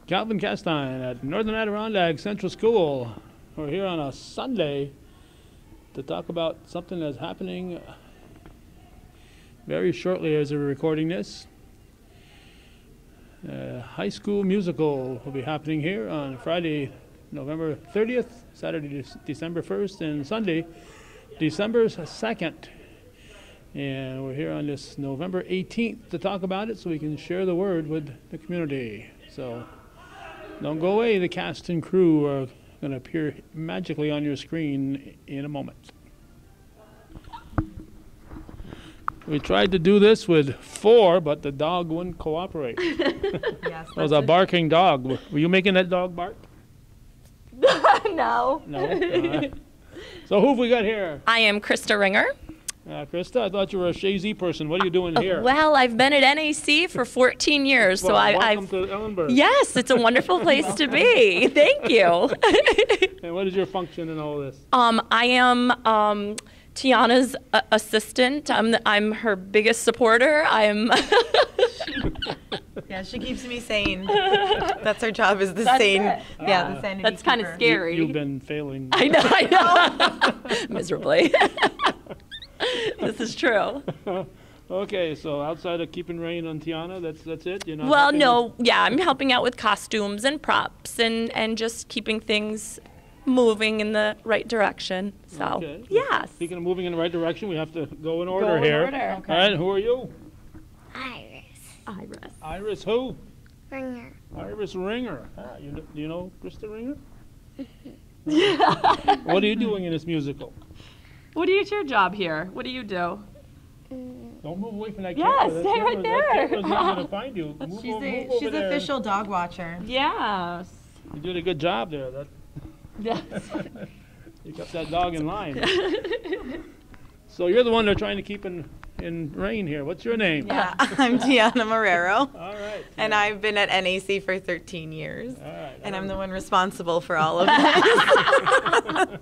Calvin Castine at Northern Adirondack Central School. We're here on a Sunday to talk about something that's happening very shortly as we're recording this. High School Musical will be happening here on Friday, November 30th, Saturday, December 1st, and Sunday, December 2nd. And we're here on this November 18th to talk about it so we can share the word with the community. So don't go away. The cast and crew are going to appear magically on your screen in a moment. We tried to do this with 4, but the dog wouldn't cooperate. Yes, It was a barking dog. Were you making that dog bark? No. No? So who have we got here? I am Krista Ringer. Krista, I thought you were a Shazy person. What are you doing here? Well, I've been at NAC for 14 years, Well, so welcome I've. to Ellenburg. Yes, it's a wonderful place to be. Thank you. And what is your function in all this? I am Tiana's assistant. I'm her biggest supporter. Yeah, she keeps me sane. That's her job, is the That's sane. it. Yeah, the sanity That's kind of keeper. scary. You've been failing. I know. Miserably. This is true. Okay, so outside of keeping rain on Tiana, that's it? You're not Well, helping no, yeah, I'm helping out with costumes and props and just keeping things moving in the right direction. So, Okay. yes. Speaking of moving in the right direction, we have to go in order Go in here. order. Okay. All right, who are you? Iris. Iris who? Ringer. Iris Ringer. Do you know Krista Ringer? What are you doing in this musical? What is your job here? What do you do? Don't move away from that Yeah, camera. That stay right camera- there. That camera's not going to find you. Move She's over the there. official dog watcher. Yes. You did a good job there. Yes. You kept that dog in line. So you're the one they're trying to keep in rein here. What's your name? Yeah, I'm Tiana Marrero, All right. and I've been at NAC for 13 years. All right. And I'm the one responsible for all of this.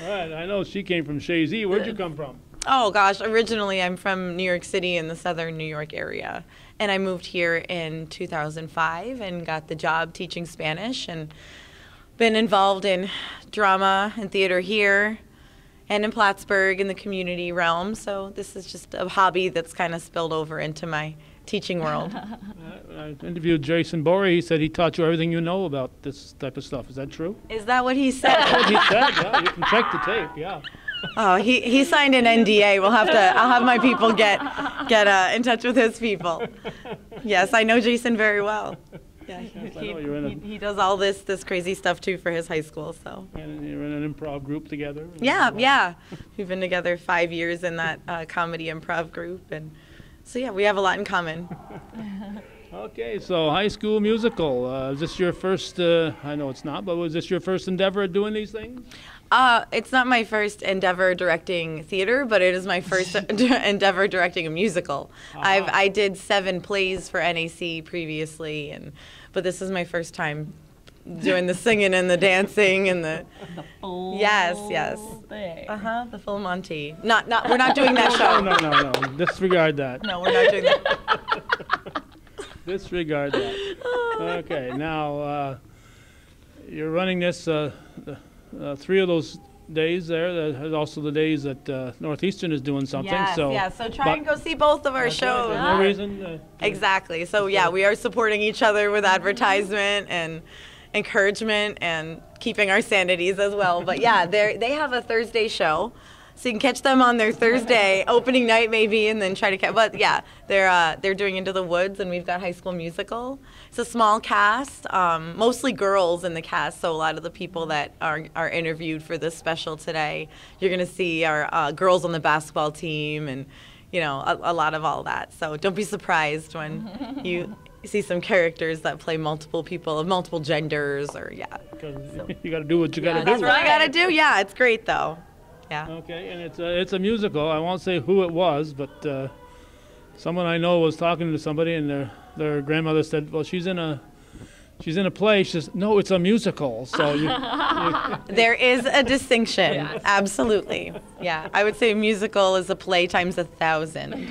All right. I know she came from Shazy. Where'd you come from? Oh gosh, originally I'm from New York City in the southern New York area. And I moved here in 2005 and got the job teaching Spanish and been involved in drama and theater here and in Plattsburgh in the community realm. So this is just a hobby that's kind of spilled over into my teaching world. I interviewed Jason Borey. He said he taught you everything you know about this type of stuff. Is that true? Is that what he said? That's what he said. Yeah, you can check the tape. Yeah. Oh, he signed an NDA. I'll have my people get in touch with his people. Yes, I know Jason very well. Yeah, Yes, I know you're in he does all this crazy stuff too for his high school. So And you're in an improv group together. yeah, we've been together 5 years in that comedy improv group, and so yeah, we have a lot in common. Okay, so High School Musical. Is this your first? I know it's not, but was this your first endeavor at doing these things? It's not my first endeavor directing theater, but it is my first endeavor directing a musical. I did 7 plays for NAC previously, but this is my first time doing the singing and the dancing and the full yes. thing. The full Monty. Not we're not doing that show. No. Disregard that. No, we're not doing that. Disregard that. Okay, now you're running this 3 of those days there. There's also the days that Northeastern is doing something. Yes, so yes. So try and go see both of our That's right, shows. there's no reason. Exactly. So yeah, we are supporting each other with advertisement and encouragement and keeping our sanities as well. But yeah, they have a Thursday show. So you can catch them on their Thursday opening night maybe, and then try to catch. But yeah, they're doing Into the Woods, and we've got High School Musical. It's a small cast, mostly girls in the cast. So a lot of the people that are interviewed for this special today, you're gonna see are girls on the basketball team, and a lot of all that. So don't be surprised when you see some characters that play multiple people of multiple genders, or yeah. You got to do what you got to do. That's what I gotta do. Yeah, it's great though. Yeah. Okay, and it's a musical. I won't say who it was, but someone I know was talking to somebody, and their grandmother said, "Well, she's in a she's in a play. She says, no, it's a musical. So There is a distinction. Yes. Absolutely. Yeah. I would say musical is a play times 1,000.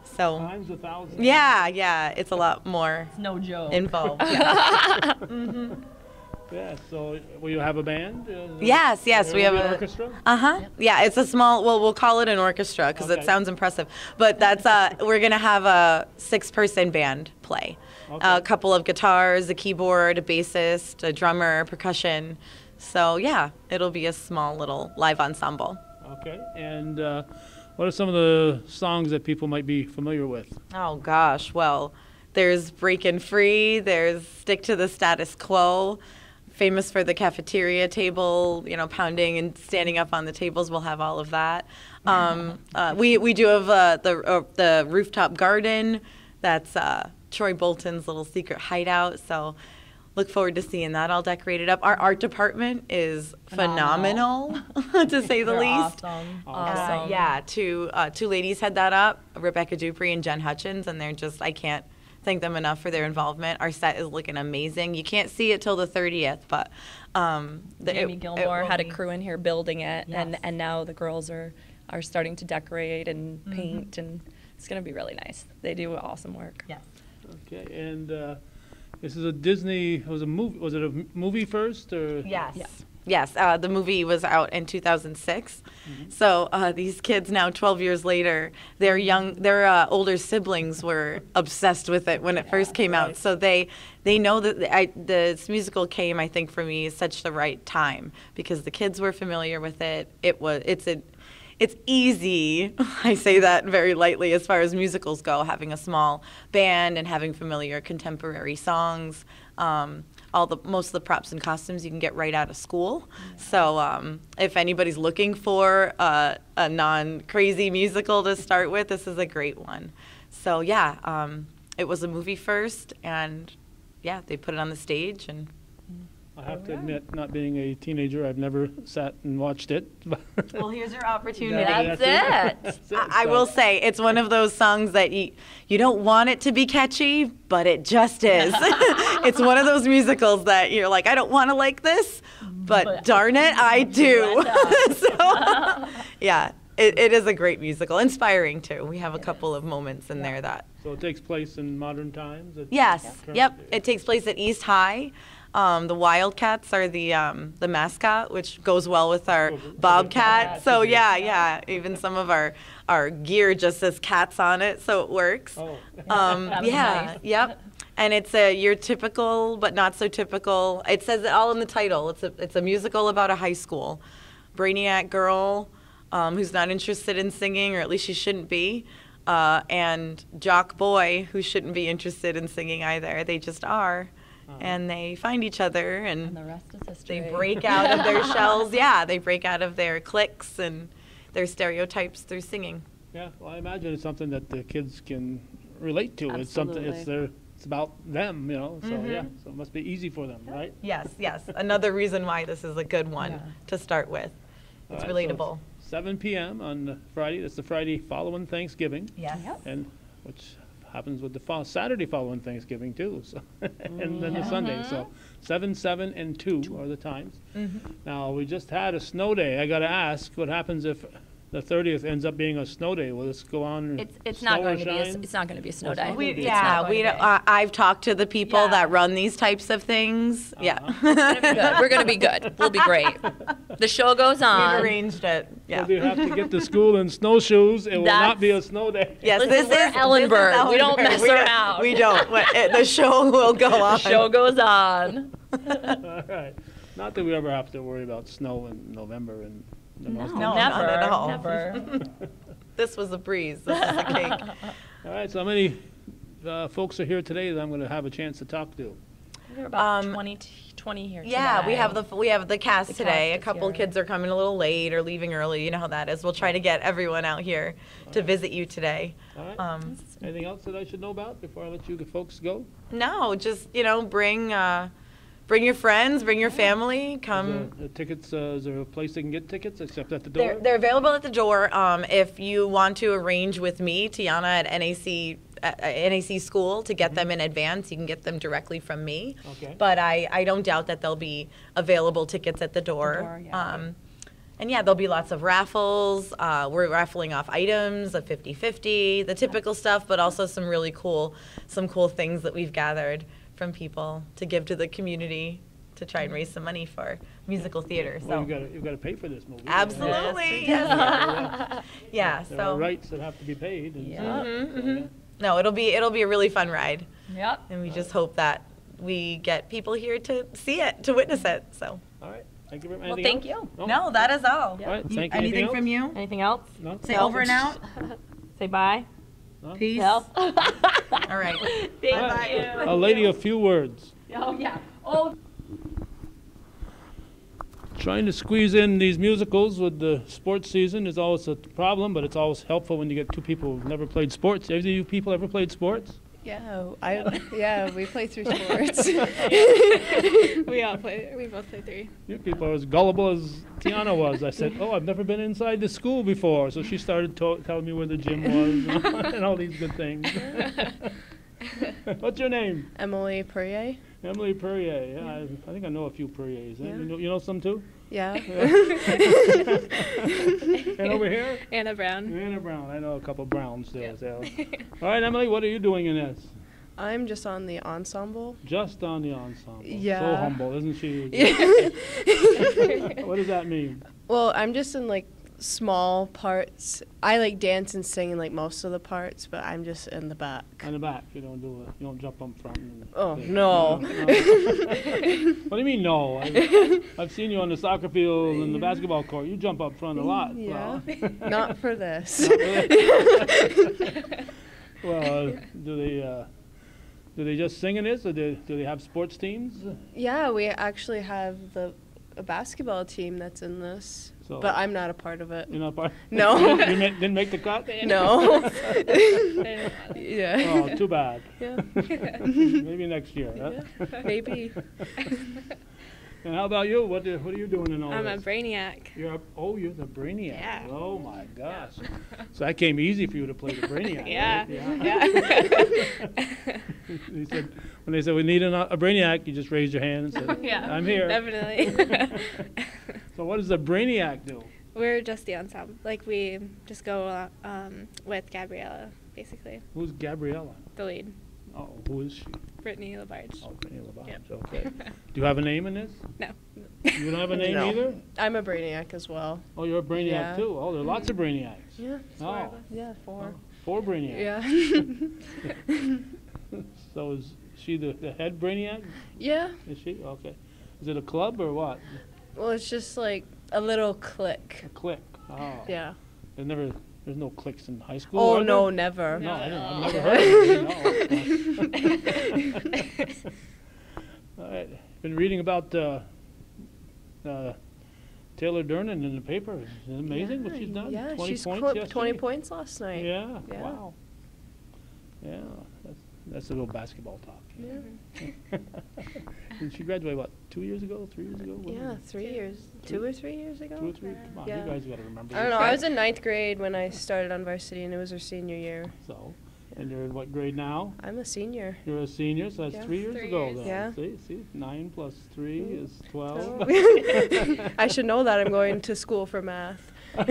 So, times 1,000. yeah. It's a lot more No joke. involved. Yeah. Yeah. So will you have a band? Yes, we have an a orchestra. Yeah, it's a small. Well, we'll call it an orchestra because Okay. it sounds impressive. But that's we're gonna have a 6-person band play. Okay. A couple of guitars, a keyboard, a bassist, a drummer, percussion. So yeah, it'll be a small little live ensemble. Okay. And what are some of the songs that people might be familiar with? Oh gosh, well, there's Breakin' Free. There's Stick to the Status Quo. Famous for the cafeteria table, pounding and standing up on the tables. We'll have all of that. We do have the Rooftop Garden. That's Troy Bolton's little secret hideout. So look forward to seeing that all decorated up. Our art department is phenomenal, to say the They're least. Awesome. Yeah, two ladies head that up, Rebecca Dupree and Jen Hutchins, and they're just, I can't thank them enough for their involvement. Our set is looking amazing. You can't see it till the 30th, but Jamie Gilmore will had a be- crew in here building it, Yes. and now the girls are starting to decorate and paint, and it's going to be really nice. They do awesome work. Yes. Okay. And this is a Disney. Was it a movie first or? Yes. Yes. Yes, the movie was out in 2006. So these kids now, 12 years later, their older siblings were obsessed with it when it first came out. So they know that this musical came, I think, for me, such the right time because the kids were familiar with it. It's easy. I say that very lightly as far as musicals go, having a small band and having familiar contemporary songs. Most of the props and costumes you can get right out of school. So if anybody's looking for a non-crazy musical to start with, this is a great one. So yeah, it was a movie first, and yeah, they put it on the stage. And I have to admit, not being a teenager, I've never sat and watched it. well, here's your opportunity. That's it. That's it. I will say it's one of those songs that you don't want it to be catchy, but it just is. It's one of those musicals that you're like, I don't want to like this, but darn it, I do. So, yeah, it is a great musical, inspiring too. We have a couple of moments in there that. So it takes place in modern times? Yes, Current yep. day. It takes place at East High. The Wildcats are the mascot, which goes well with our Bobcat. So yeah. Even some of our gear just says cats on it, so it works. Oh. Nice. Yep. And it's your typical, but not so typical. It says it all in the title. It's a musical about a high school brainiac girl who's not interested in singing, or at least she shouldn't be, and jock boy who shouldn't be interested in singing either. They just are. And they find each other, and The rest is history. they break out of their shells. Yeah, they break out of their cliques and their stereotypes through singing. Yeah, well, I imagine it's something that the kids can relate to. It's something. It's about them, So yeah, so it must be easy for them, right? Yes. Another reason why this is a good one to start with. It's All right, so relatable. 7 p.m. on Friday. That's the Friday following Thanksgiving. Yes. And which happens with the Saturday following Thanksgiving too, so and then the Sunday. So 7, 7, and 2 are the times. Now we just had a snow day. I got to ask, what happens if the 30th ends up being a snow day? Will this go on? It's not snow or going to be. shine? It's not going to be a snow It's day. not gonna be. I've talked to the people Yeah. that run these types of things. Yeah. Good. We're going to be good. We'll be great. The show goes We've on. arranged it. Yeah. So do you have to get to school in snowshoes? It will not be a snow day. Yes, Listen, we're Ellenberg. We don't mess around. We don't. The show will go The on. show goes on. All right. Not that we ever have to worry about snow in November and the North. No, never, not at all. never. This was a breeze. This is a cake. All right. So how many folks are here today that I'm going to have a chance to talk to? We're about 20 here Yeah, today. we have the cast The today. cast A is couple here. kids are coming a little late or leaving early. You know how that is. We'll try to get everyone out here to visit you today. All right. Um, Anything else that I should know about before I let you folks go? no, just bring your friends, bring your family. Come. The tickets, is there a place they can get tickets except at the door? They're available at the door. If you want to arrange with me, Tiana at NAC NAC school to get them in advance. You can get them directly from me. Okay. But I don't doubt that there'll be available tickets at the door. And yeah, there'll be lots of raffles. We're raffling off items, a 50-50, the typical stuff, but also some really cool things that we've gathered from people to give to the community to try and raise some money for musical theater. So Well, you've got to pay for this movie. absolutely, yes. Yeah. There are So rights that have to be paid. And no, it'll be a really fun ride, Yep. and we just hope that we get people here to see it, to witness it. So All right. Thank you very much. Well, Anything thank else? you. no, that is all. All right. You- Thank you. anything from you? Anything else? No? Say over and out. Say bye. Peace. No. All right. Thank Bye-bye. you. A lady, a few words. Oh, yeah. Oh. Trying to squeeze in these musicals with the sports season is always a problem, but it's always helpful when you get two people who've never played sports. Have you people ever played sports? Yeah, we play through sports. we both play three. You people are as gullible as Tiana was. I said, oh, I've never been inside the school before. So she started telling me where the gym was and all these good things. What's your name? Emily Perrier. Emily Perrier. Yeah, I think I know a few Perriers. Yeah. You know some too? Yeah. And over here? Anna Brown. Anna Brown. I know a couple Browns there. So. All right, Emily, what are you doing in this? I'm just on the ensemble. Just on the ensemble. Yeah. So humble, isn't she? What does that mean? Well, I'm just in like small parts. I like dance and sing in like most of the parts, but I'm just in the back. On the back. You don't do it. You don't jump up front. And Oh, say, no. What do you mean no? I've seen you on the soccer field and the basketball court. You jump up front a lot. Yeah. So. Not for this. Well, do they just sing in this, or do they have sports teams? Yeah, we actually have a basketball team that's in this, So but I'm not a part of it. you're not part. No. You didn't make the cut. No. Yeah. Oh, too bad. Yeah. Maybe next year. Huh? Maybe. And how about you? What are you doing in all I'm a this? brainiac. You're the brainiac. Yeah. Oh my gosh. So that came easy for you to play the brainiac. Yeah. Right? He said, when they said we need a brainiac, you just raised your hand and said, Yeah, I'm here. definitely. So what does the brainiac do? We're just the ensemble. Like, we just go with Gabriella, basically, Who's Gabriella? the lead. Oh, who is she? Brittany Labarge. Oh, Brittany Labarge. Yep. Okay. Do you have a name in this? No. You don't have a name No. either? I'm a brainiac as well. Oh, you're a brainiac Yeah. too. Oh, there are lots of brainiacs. Yeah. Oh, Yeah, 4. 4 brainiacs. Yeah. So is she the head brainiac? Yeah. Is she? Okay. Is it a club or what? Well, it's just like a little clique. A clique. Oh. Yeah. There's no cliques in high school. Oh, are no, there? never. No, I've never heard of it. No. All right. Been reading about Taylor Durnan in the paper. Is it amazing what she's done? Yeah, 20 she's points 20 yesterday? points last night. Yeah. Yeah. Wow. Yeah. That's a little basketball talk. Yeah. Did she graduate, what, 2 years ago, 3 years ago? What Yeah, was it? 3 years. 2 or 3 years ago? 2 or 3? Come on, Yeah. you guys got to remember. I don't this. know. I was in 9th grade when I started on varsity, and it was her senior year. So, and you're in what grade now? I'm a senior. You're a senior, so that's Yeah. 3 years 3 ago years. then. Yeah. See, 9 plus 3 is 12. I should know that. I'm going to school for math. But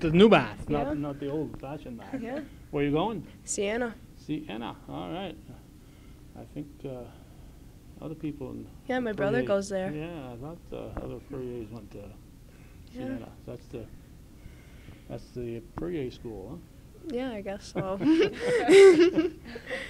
the new math, Yeah. not the old-fashioned math. Yeah. Where you going? Sienna. Sienna. All right. I think other people in Yeah, my brother Fourier- goes there. Yeah, I thought other Fouriers went to Yeah. Sienna. That's the Fourier school, huh? Yeah, I guess so.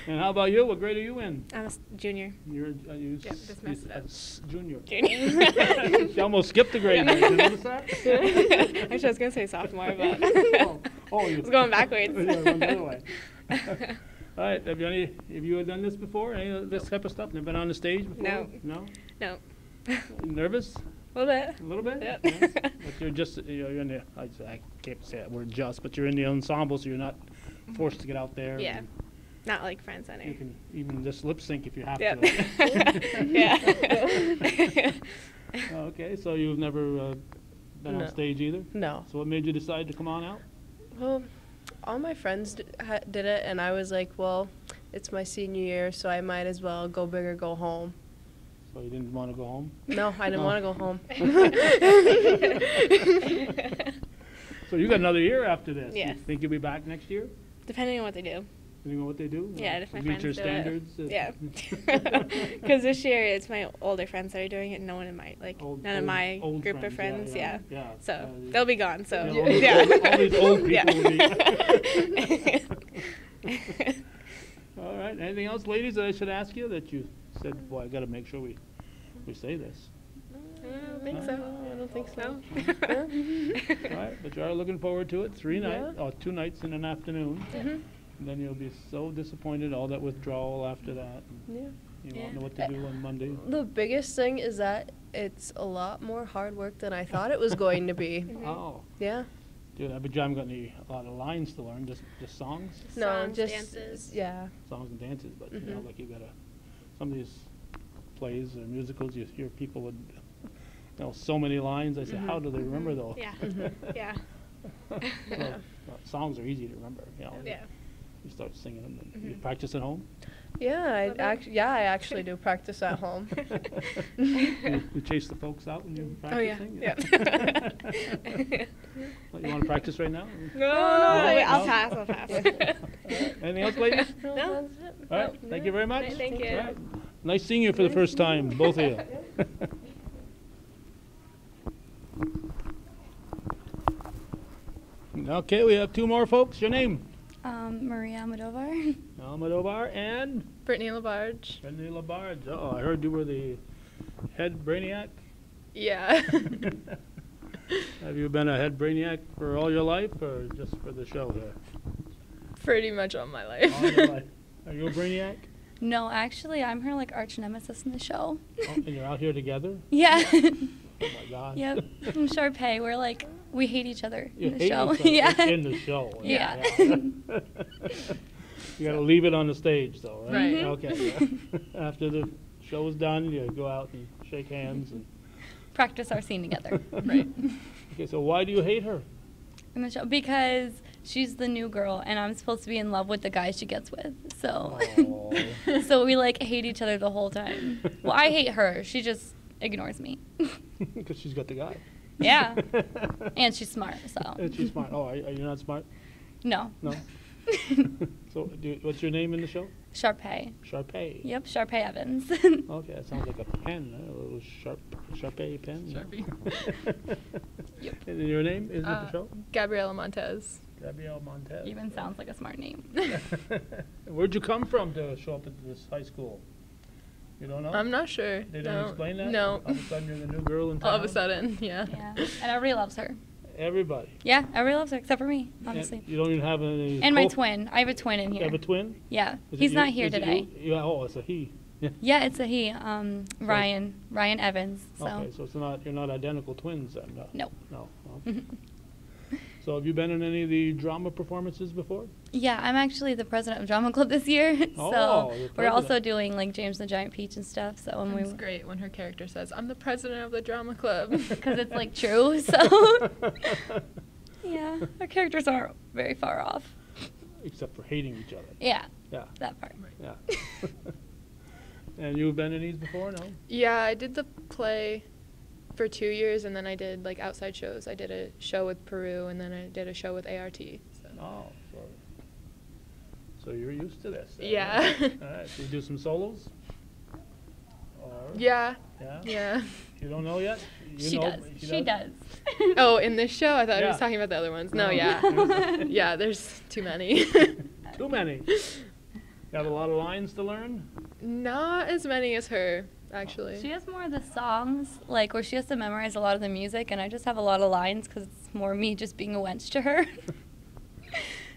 And how about you? What grade are you in? I'm a junior. You're Yep, just messed it up. Junior. Junior. She almost skipped a grade. Did you notice that? Actually, I was going to say sophomore, but You I was going backwards. Yeah, went the other way. All right. Have you done this before? Any of this type of stuff? Never been on the stage before? No. No? No. Nervous? A little bit. A little bit? Yep. Yes. But you're in the, I can't say that word just, but you're in the ensemble, so you're not forced to get out there. Yeah. and Not like Friend Center. You can even just lip sync if you have Yep. to. Yeah. Okay, so you've never been No. on stage either? No. So what made you decide to come on out? Well, all my friends did it, and I was like, well, it's my senior year, so I might as well go big or go home. So you didn't want to go home? No, I didn't want to go home. So you got another year after this. Yes. You think you'll be back next year? Depending on what they do. Depending on what they do? Yeah, if my meet friends your do standards? it. Yeah. Because this year it's my older friends that are doing it. No one in my none of my old group of friends. Yeah. So they'll be gone. So all these old people will be. All right. Anything else, ladies, that I should ask you that you said, boy, I got to make sure we say this? I don't think so. I don't think so. All right, but you are looking forward to it. 2 nights in an afternoon. Mhm. And then you'll be so disappointed, all that withdrawal after that. Yeah. You won't know what to do on Monday. The biggest thing is that it's a lot more hard work than I thought it was going to be. Oh. Yeah. Dude, I bet you haven't got a lot of lines to learn, just songs? No, Songs, just dances. yeah. Songs and dances, but you know, Mhm. like you gotta, some of these plays or musicals, you hear people with, so many lines. I say, how do they remember those? Yeah. Yeah. Well, songs are easy to remember, Yeah. You start singing them, and you practice at home. Yeah, I actually do practice at home. You chase the folks out when you're Oh yeah. practicing? Yeah. What, you want to practice right now? No, I'll pass. I'll pass. Anything else, ladies? No. All right, thank you very much. Right, thank you. All right. Nice seeing you for the first time, both of you. Okay, we have 2 more folks. Your name? Maria Almodovar. Almodovar and Brittany LaBarge. Brittany LaBarge. Oh, I heard you were the head brainiac. Yeah. Have you been a head brainiac for all your life, or just for the show here? Pretty much all my life. All your life. Are you a brainiac? No, actually, I'm her like arch nemesis in the show. Oh, and you're out here together? Yeah. Oh my God. Yep. I'm Sharpay. We're like, we hate each other You in the hate show. each other Yeah. in the show. Yeah. You got to leave it on the stage, though, right? Right. Okay. Yeah. After the show is done, you go out and shake hands. And Practice our scene together. Right. okay, so why do you hate her? In the show because she's the new girl and I'm supposed to be in love with the guy she gets with. So Oh. so we like hate each other the whole time. Well, I hate her. She just ignores me. Because she's got the guy. Yeah. And she's smart, so. And she's smart. Oh, are you not smart? No. No. So, what's your name in the show? Sharpay. Sharpay. Yep, Sharpay Evans. Okay, that sounds like a pen, a little Sharpay pen. Sharpie. Yep. And your name is in the show? Gabriela Montez. Gabrielle Montez. Even sounds like a smart name. Where'd you come from to show up at this high school? You don't know? I'm not sure. They didn't explain that? No. All of a sudden you're the new girl in town? All of a sudden, yeah. Yeah. And everybody loves her. Everybody. Yeah, everybody loves her except for me, honestly. And you don't even have any... And my twin. I have a twin in You here. have a twin? Yeah. Is it He's you? not here Is it today. you? Yeah, oh, it's a he. Yeah. Yeah, it's a he. Ryan Evans. So. Okay, so you're not identical twins then? No. No. Okay. So have you been in any of the drama performances before? Yeah, I'm actually the president of Drama Club this year. Oh, So you're we're also president. doing like James and the Giant Peach and stuff. So when It's great when her character says, "I'm the president of the drama club." because it's like true. So yeah, our characters aren't very far off. Except for hating each other. Yeah, Yeah. that part. Yeah. And you've been in these before, no? Yeah, I did the play for 2 years, and then I did like outside shows. I did a show with Peru, and then I did a show with ART. So. Oh, so you're used to this. Then, Yeah. right? All right. So you do some solos? Or, Yeah. Yeah. Yeah. You don't know yet? You She know, does. She does. Oh, in this show, I thought I Yeah. was talking about the other ones. No, No. yeah. Yeah, there's too many. Too many. You have a lot of lines to learn? Not as many as her, actually. She has more of the songs, like where she has to memorize a lot of the music, and I just have a lot of lines because it's more me just being a wench to her.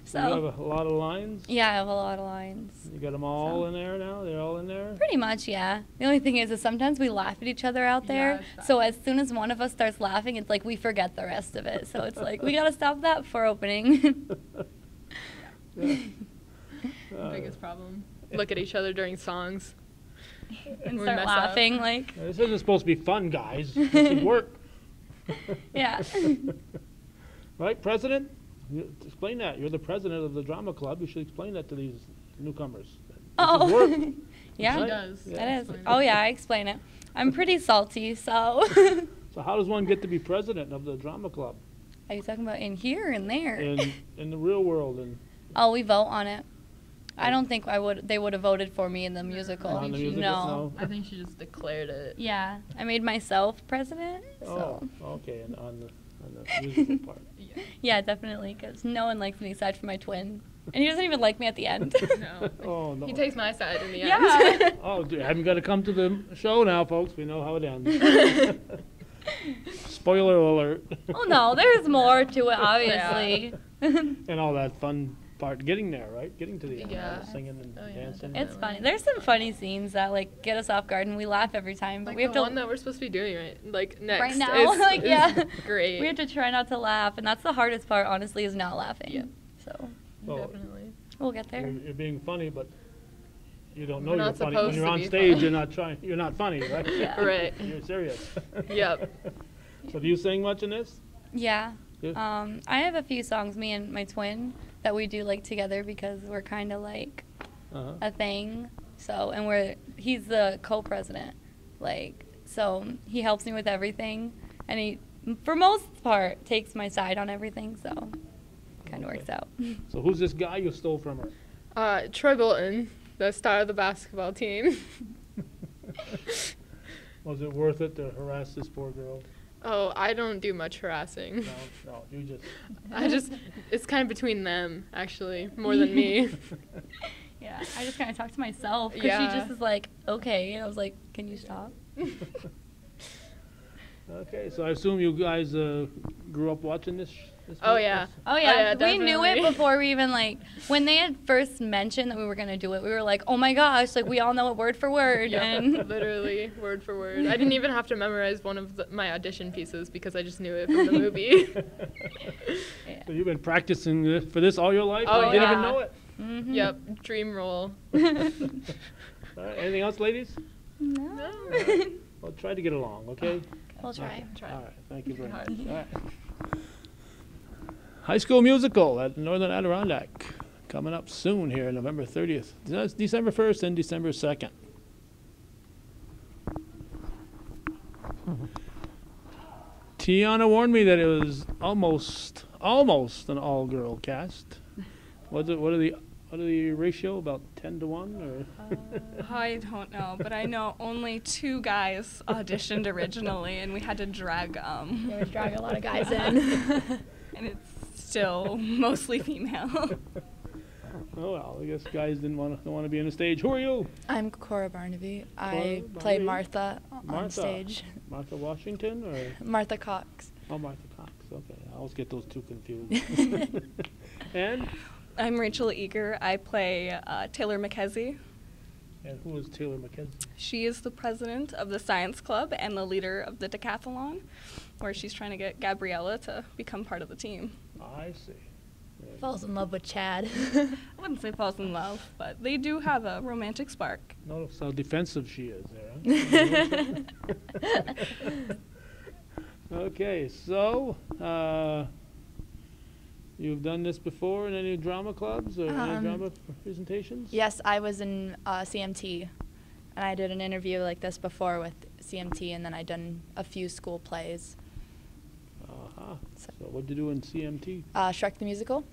So you have a lot of lines? Yeah, I have a lot of lines. You got them all in there now? They're all in there? Pretty much, yeah. The only thing is sometimes we laugh at each other out there. Yeah, So as soon as one of us starts laughing, it's like we forget the rest of it. So it's like we gotta stop that for opening. Yeah. Biggest problem. Look at each other during songs. And We start mess laughing like This isn't supposed to be fun, guys. This is work. yeah. Right, President? Explain that. You're the president of the drama club. You should explain that to these newcomers. Oh. This is work. Yeah, She does. it is. Oh yeah, I explain it. I'm pretty salty, so. So how does one get to be president of the drama club Are you talking about in here and there? in the real world? And Oh, we vote on it. I don't think they would have voted for me in the musical. on the musical? No. I think she just declared it. Yeah, I made myself president. So. Oh, okay. And on the musical part. Yeah, definitely, because no one likes me aside from my twin, and he doesn't even like me at the end. No. Oh no. He takes my side in the end. Yeah. Oh, dude, haven't got to come to the show now, folks. We know how it ends. Spoiler alert. Oh no, there's more to it, obviously. And all that fun part, getting there, right? Getting to the end, Yeah. singing and Oh, yeah, dancing. It's funny. There's some funny scenes that like get us off guard, and we laugh every time. But Like we have the to one that we're supposed to be doing next. right now, like yeah, Great. we have to try not to laugh, and that's the hardest part, honestly, is not laughing. Yeah. So Well, Definitely. we'll get there. you're being funny, but you don't know We're you're not funny. When supposed you're to on be stage, funny. you're not funny, right? Yeah. Right. You're serious. Yep. So do you sing much in this? Yeah. Yeah. I have a few songs, me and my twin, that we do like together because we're kind of like Uh-huh. a thing. So, and he's the co-president, like, so he helps me with everything, and he, for most part, takes my side on everything. So, kind of Okay. works out. So who's this guy you stole from her? Troy Bolton, the star of the basketball team. Was it worth it to harass this poor girl? Oh, I don't do much harassing. No, you just. It's kind of between them, actually, more than me. Yeah, I just kind of talk to myself because Yeah. she just is like, okay. And I was like, can you stop? Okay, so I assume you guys grew up watching this. Oh, yeah. Oh yeah, we knew it definitely. before we even like when they had first mentioned that we were gonna do it. We were like, oh my gosh, like we all know it word for word. Yep, And literally, word for word. I didn't even have to memorize one of my audition pieces because I just knew it from the movie. So you've been practicing for this all your life? Oh, I didn't yeah. even know it. Mhm. Yep, dream role. All right, anything else, ladies? No. Well, try to get along, okay? We'll try. All right, thank you very much. Hard. All right. High School Musical at Northern Adirondack, coming up soon here, November 30th. That's December 1st and December 2nd. Tiana warned me that it was almost an all-girl cast. What are the ratio, about 10 to 1 or? I don't know, but I know only 2 guys auditioned originally, and we had to drag Yeah, we drag a lot of guys in. and it's still mostly female. Oh well, I guess guys don't want to be on the stage. Who are you? I'm Cora Barnaby. Cora I play Barnaby? Martha on Martha. stage. Martha Washington or? Martha Cox. Oh, Martha Cox. Okay, I always get those two confused. And I'm Rachel Eager. I play Taylor McKenzie. who is Taylor McKenzie? She is the president of the science club and the leader of the decathlon, where she's trying to get Gabriella to become part of the team. I see. Falls in love with Chad. I wouldn't say falls in love, but they do have a romantic spark. Notice how defensive she is there. Huh? Okay, so you've done this before in any drama clubs or any drama presentations? Yes, I was in CMT, and I did an interview like this before with CMT, and then I done a few school plays. Uh-huh. So what did you do in CMT? Shrek the Musical.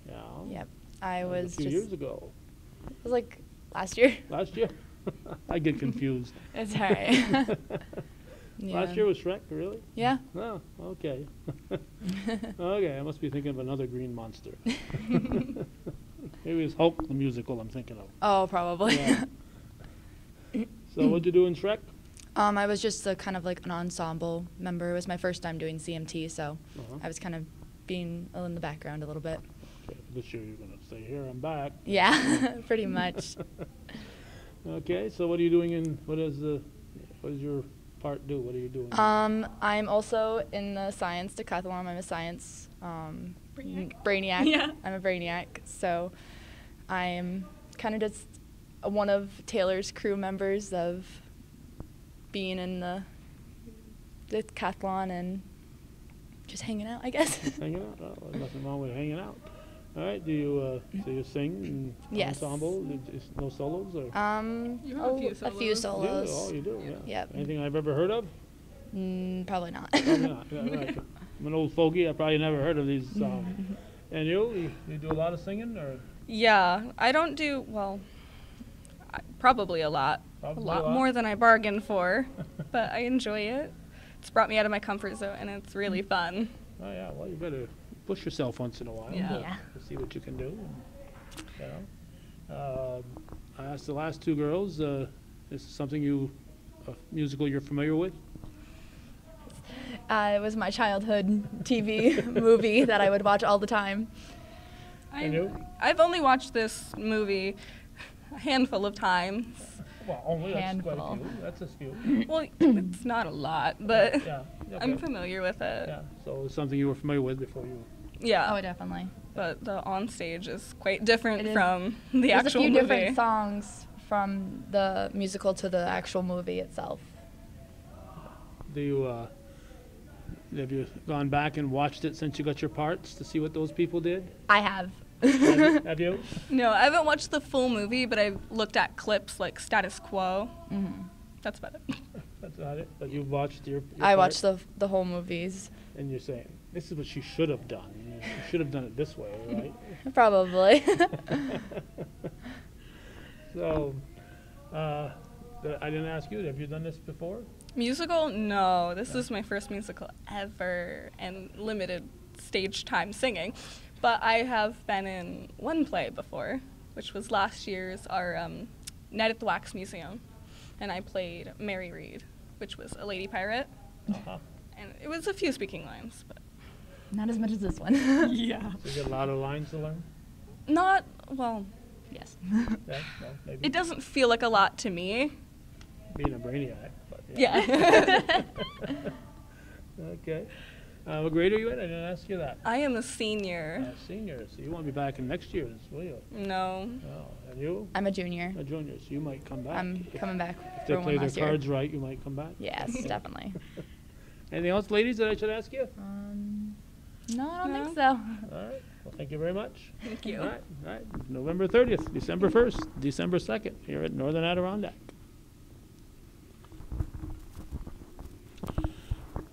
Yeah. Yep. I That was a few just. years ago. It was like last year. Last year? I get confused. It's alright. Last year was Shrek, really? Yeah. Oh, okay. Okay, I must be thinking of another green monster. Maybe it's Hulk the musical I'm thinking of. Oh, probably. Yeah. So what'd you do in Shrek? I was just a kind of like an ensemble member. It was my first time doing CMT, so Uh-huh. I was kind of being in the background a little bit. Okay, this year you're going to say, here, I'm back. Yeah, pretty much. Okay, so what are you doing what does your part do? What are you doing? I'm also in the science decathlon. I'm a science brainiac. Yeah. I'm a brainiac. So I'm kind of just one of Taylor's crew members of being in the decathlon and Just hanging out, I guess. Hanging out? Oh, there's nothing wrong with hanging out. All right. Do you so you sing in Yes. ensemble? No solos or? You have a few A few solos. You do? solos. Oh, you do. Yeah. Yep. Anything I've ever heard of? Probably not. Probably not. Yeah, right. I'm an old fogey. I probably never heard of these songs. And you do a lot of singing or? Yeah, I don't do, well, probably a lot. Probably a lot a lot. more than I bargained for, but I enjoy it. It's brought me out of my comfort zone, and it's really fun. Oh yeah. Well, you better push yourself once in a while. Yeah. Yeah. To see what you can do. You know. I asked the last two girls. Is this something a musical you're familiar with? It was my childhood TV movie that I would watch all the time. And you? I've only watched this movie a handful of times. Well, only that's quite a Handful. few. That's a few. Well, it's not a lot, but Yeah. Okay. I'm familiar with it. Yeah. So it's something you were familiar with before you. Yeah, Oh, definitely. but the on stage is quite different It is. from the There's actual a few movie. different songs from the musical to the actual movie itself. Do you? Have you gone back and watched it since you got your parts to see what those people did? I have. Have you? No, I haven't watched the full movie, but I've looked at clips like Status Quo. That's about it. That's not it. But you've watched your I part, watched the whole movies. and you're saying this is what she should have done. You should have done it this way, right? Probably. So, I didn't ask you. Have you done this before? Musical? No, this is my first musical ever and limited stage time singing. But I have been in one play before, which was last year's our Night at the Wax Museum. And I played Mary Read, which was a lady pirate. Uh-huh. And it was a few speaking lines, but Not as much as this one. yeah. So you got a lot of lines to learn. Not, well, Yes. Yeah, well, maybe it doesn't feel like a lot to me. being a brainiac. But Yeah. Okay. What grade are you in? I didn't ask you that. I am a senior. Senior. So you won't be back in next year, will you? No. Oh, and you? I'm a junior. A junior. So you might come back. I'm coming back If they for play one their last year. cards right, you might come back. Yes, definitely. Anything else, ladies, that I should ask you? No, I don't No. think so. All right. Well, thank you very much. Thank you. All right. All right. November 30th, December 1st, December 2nd, here at Northern Adirondack.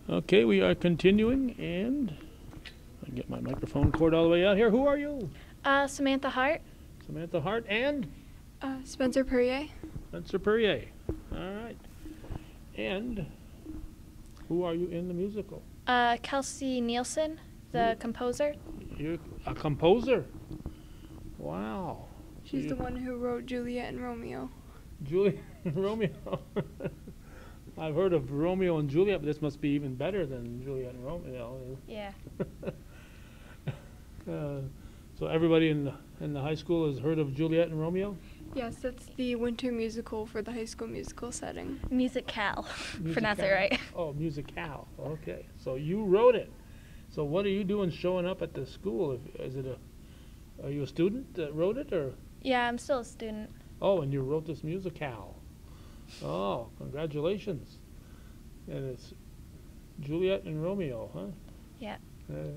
Okay, we are continuing, and I get my microphone cord all the way out here. Who are you? Samantha Hart. Samantha Hart and Spencer Perrier. Spencer Perrier. All right. And who are you in the musical? Kelsey Nielsen, the composer. You're a composer. Wow. She's the one who wrote Juliet and Romeo. Juliet and Romeo. I've heard of Romeo and Juliet, but this must be even better than Juliet and Romeo. Yeah. So everybody in the high school has heard of Juliet and Romeo? Yes, that's the winter musical for the high school musical setting. Musical. Pronounce it Musical. right. Oh, musical. Okay. So you wrote it. So what are you doing showing up at the school? Are you a student that wrote it, or? Yeah, I'm still a student. Oh, and you wrote this musical. Oh, congratulations. And it's Juliet and Romeo, huh? Yeah.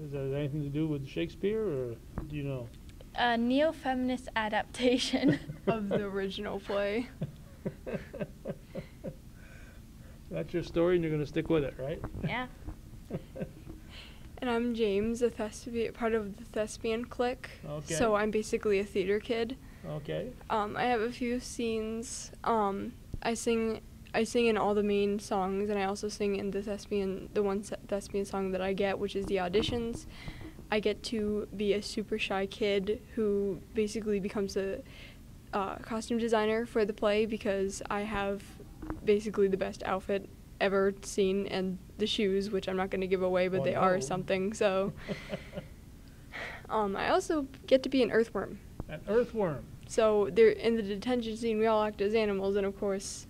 Is there anything to do with Shakespeare, or do you know? A neo-feminist adaptation. Of the original play. That's your story, and you're going to stick with it, right? Yeah. And I'm James, part of the thespian clique. Okay. So I'm basically a theater kid. Okay. I have a few scenes. I sing in all the main songs, and I also sing in the one thespian song that I get, which is the auditions. I get to be a super shy kid who basically becomes a costume designer for the play because I have basically the best outfit ever seen, and the shoes, which I'm not going to give away, but Oh, they no. are something. So I also get to be an earthworm. An earthworm. So they're in the detention scene, we all act as animals, and of course,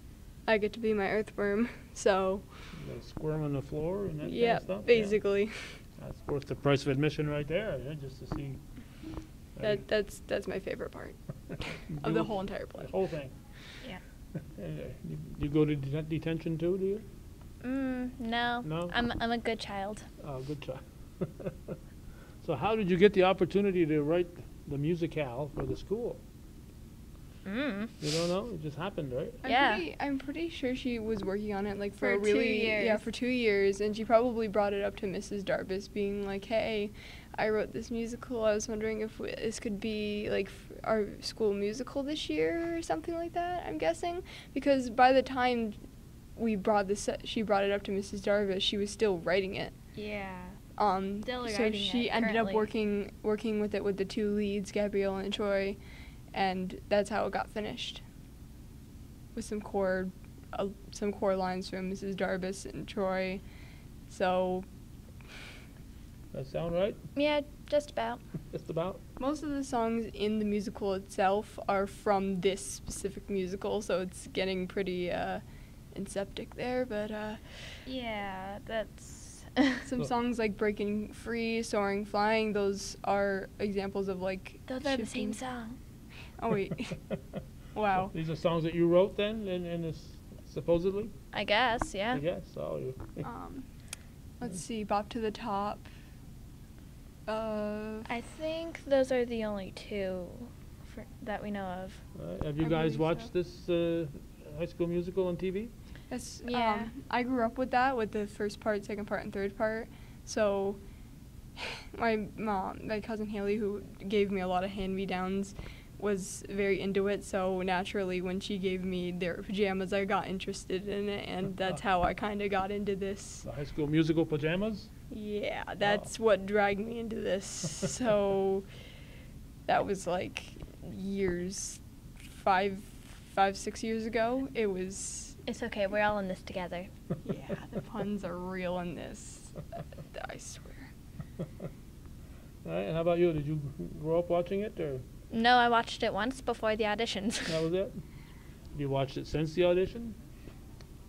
I get to be my earthworm. So They squirm on the floor and that yeah, kind of stuff? basically, That's worth the price of admission right there, yeah, just to see. that's my favorite part of the whole entire play. The whole thing. Yeah. You go to detention too, do you? No. No? I'm a good child. Oh, good job. So how did you get the opportunity to write the musicale for the school? You don't know? It just happened, right? I'm pretty sure she was working on it like for a For 2 really years. for 2 years, and she probably brought it up to Mrs. Darbus, being like, "Hey, I wrote this musical. I was wondering if this could be like our school musical this year or something like that." I'm guessing, because by the time she brought it up to Mrs. Darbus, she was still writing it. Yeah. Still So writing she it ended up currently. working with it with the two leads, Gabrielle and Troy, and that's how it got finished. With some core lines from Mrs. Darbus and Troy. So That sound right? Yeah, just about. Just about? most of the songs in the musical itself are from this specific musical, so it's getting pretty inceptic there, but Yeah, that's. some songs like Breaking Free, Soaring, Flying, those are examples of like Those are the shifting- same song. Oh wait. Wow. These are songs that you wrote then, in this, supposedly? I guess, yeah. I guess. Oh, you. Let's see, Bop to the Top. I think those are the only two that we know of. Have you I guys believe watched so. this High School Musical on TV? Yes, Yeah. I grew up with that, with the first part, second part, and third part. So my mom, my cousin Haley, who gave me a lot of hand-me-downs, was very into it. So naturally, when she gave me their pajamas, I got interested in it, and that's how I kind of got into this. The High School Musical pajamas? Yeah, that's what dragged me into this. So that was like years, 6 years ago. It was, It's okay, we're all in this together. yeah, the puns are real in this. I swear. All right, and how about you? Did you grow up watching it, or No, I watched it once before the auditions. that was it? Have you watched it since the audition?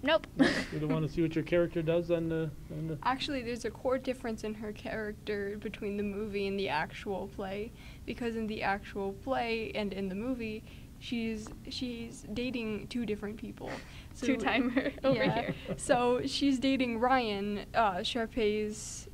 Nope. You don't want to see what your character does on the Actually, there's a core difference in her character between the movie and the actual play, because in the actual play and in the movie, she's dating two different people. So, Two-timer over yeah. here. So she's dating Ryan, Sharpay's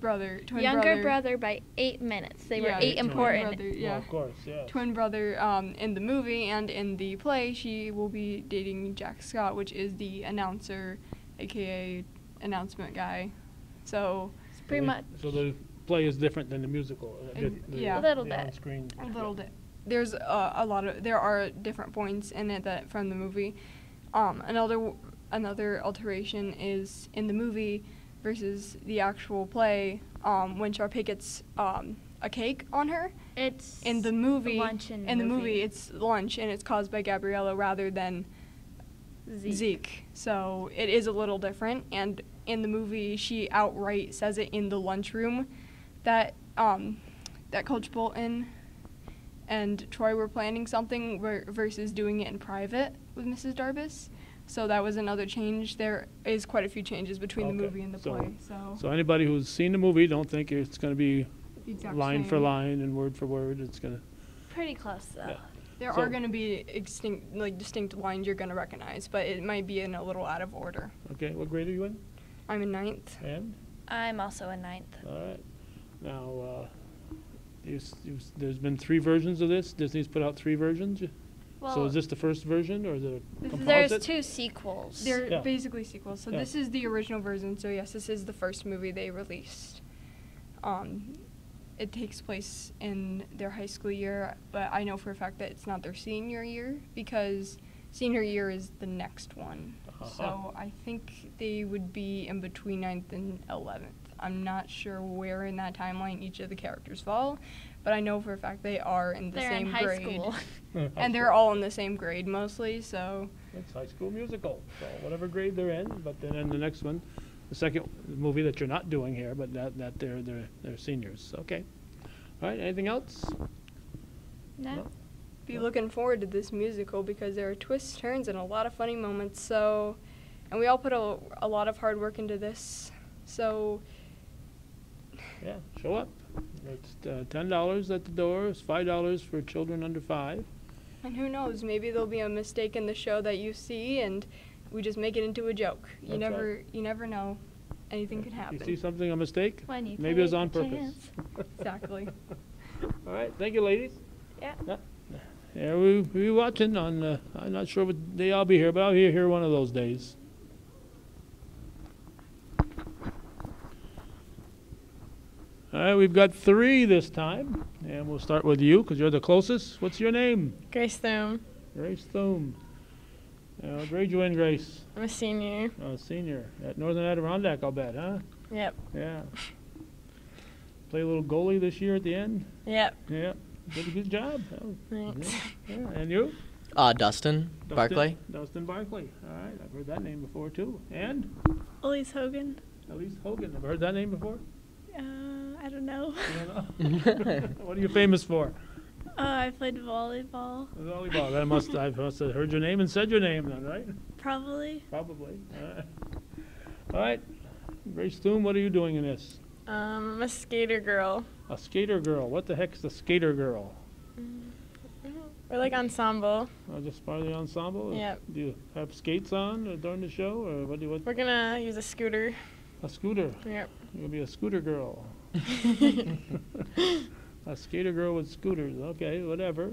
brother, twin Younger brother by 8 minutes. They were Yeah, 8 twin important. brother, Well, yeah. of course, yeah. Twin brother in the movie, and in the play she will be dating Jack Scott, which is the announcer, aka announcement guy. So It's pretty much. So the play is different than the musical. Yeah. A little the bit. on-screen. a little bit. There's there are different points in it that from the movie. Another alteration is in the movie versus the actual play. When Sharpay gets a cake on her. It's In the movie, lunch in the movie, it's lunch, and it's caused by Gabriella rather than Zeke. Zeke. So it is a little different. And in the movie, she outright says it in the lunchroom that Coach Bolton and Troy were planning something versus doing it in private with Mrs. Darbus. So that was another change. There is quite a few changes between the Okay. movie and the play. So anybody who's seen the movie, don't think it's going to be The exact line for same. line and word for word. It's going to. Pretty close though. Yeah. There So- are going to be distinct lines you're going to recognize, but it might be in a little out of order. Okay, what grade are you in? I'm in 9th. And? I'm also in 9th. All right. Now, there's been 3 versions of this. Disney's put out 3 versions. So is this the first version, or is it a composite? There's 2 sequels. They're Yeah. basically sequels. So Yeah. this is the original version. So yes, this is the first movie they released. It takes place in their high school year, but I know for a fact that it's not their senior year, because senior year is the next one. Uh-huh. So I think they would be in between 9th and 11th. I'm not sure where in that timeline each of the characters fall, but I know for a fact they are in the They're same in high grade. school. And they're all in the same grade mostly, so It's High School Musical. So whatever grade they're in, but then in the next one, the second movie that you're not doing here, but that they're seniors. Okay. All right. Anything else? No. be looking forward to this musical because there are twists, turns, and a lot of funny moments. So, and we all put a lot of hard work into this. So, Yeah. Show up. It's $10 at the door. It's $5 for children under 5. and who knows, maybe there'll be a mistake in the show that you see, and we just make it into a joke. That's right. You never know. anything could You happen. see something, a mistake? When you Maybe it was take on a purpose. chance. Exactly. All right, thank you, ladies. Yeah. Yeah, we'll be watching on, I'm not sure what day I'll be here, but I'll be here one of those days. All right, we've got 3 this time, and we'll start with you because you're the closest. What's your name? Grace Thum. Grace Thum. What grade you in, Grace? I'm a senior. Oh, senior. At Northern Adirondack, I'll bet, huh? Yep. Yeah. Play a little goalie this year at the end? Yep. Yeah. Did a good job. Oh, Thanks. yeah. And you? Dustin Barclay. Dustin Barclay. All right, I've heard that name before too. And Elise Hogan. Elise Hogan. I've heard that name before. I don't know. You don't know? What are you famous for? I played volleyball. Volleyball. I must have heard your name and said your name then, right? Probably. Probably. All right. Grace Thum, what are you doing in this? I'm a skater girl. A skater girl. What the heck's the skater girl? We're like ensemble. Just part of the ensemble? Yep. Do you have skates on during the show, or what do you? What? We're gonna use a scooter. A scooter. Yep. You're gonna be a scooter girl. A skater girl with scooters. Okay, whatever.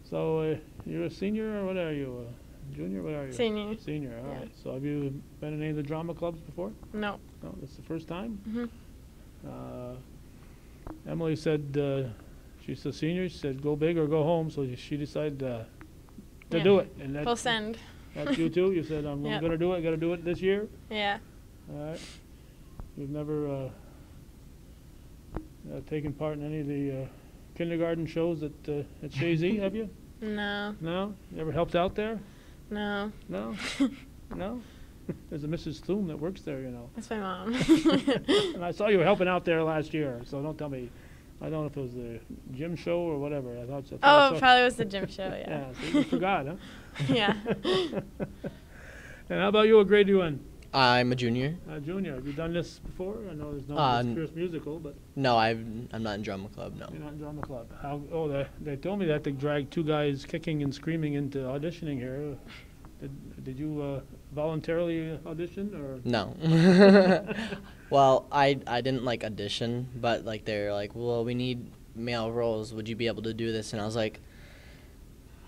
So you're a senior, or what are you? A junior? What are you? Senior. Senior. All Yeah. right. So have you been in any of the drama clubs before? No. No, this is the first time. Mhm. Emily said she's a senior. She said go big or go home. So she decided to Yeah. do it. And Full send. that's you too. You said I'm Yep. gonna do it. Got to do it this year. Yeah. All right. You've never taken part in any of the kindergarten shows at Shazy, have you? No. No? You ever helped out there? No. No? No? There's a Mrs. Thum that works there, you know. That's my mom. And I saw you were helping out there last year, so don't tell me. I don't know if it was the gym show or whatever. I thought Oh, I it saw- probably was the gym show, yeah. Yeah, so you forgot, huh? Yeah. And how about you? What grade are you in? I'm a junior. Junior. Have you done this before? I know there's no Fierce Musical, but No, I'm not in drama club. No. you're not in drama club. They told me that they dragged 2 guys kicking and screaming into auditioning here. Did you voluntarily audition or? No. Well, I didn't like audition, but like they're like, well, we need male roles. Would you be able to do this? And I was like,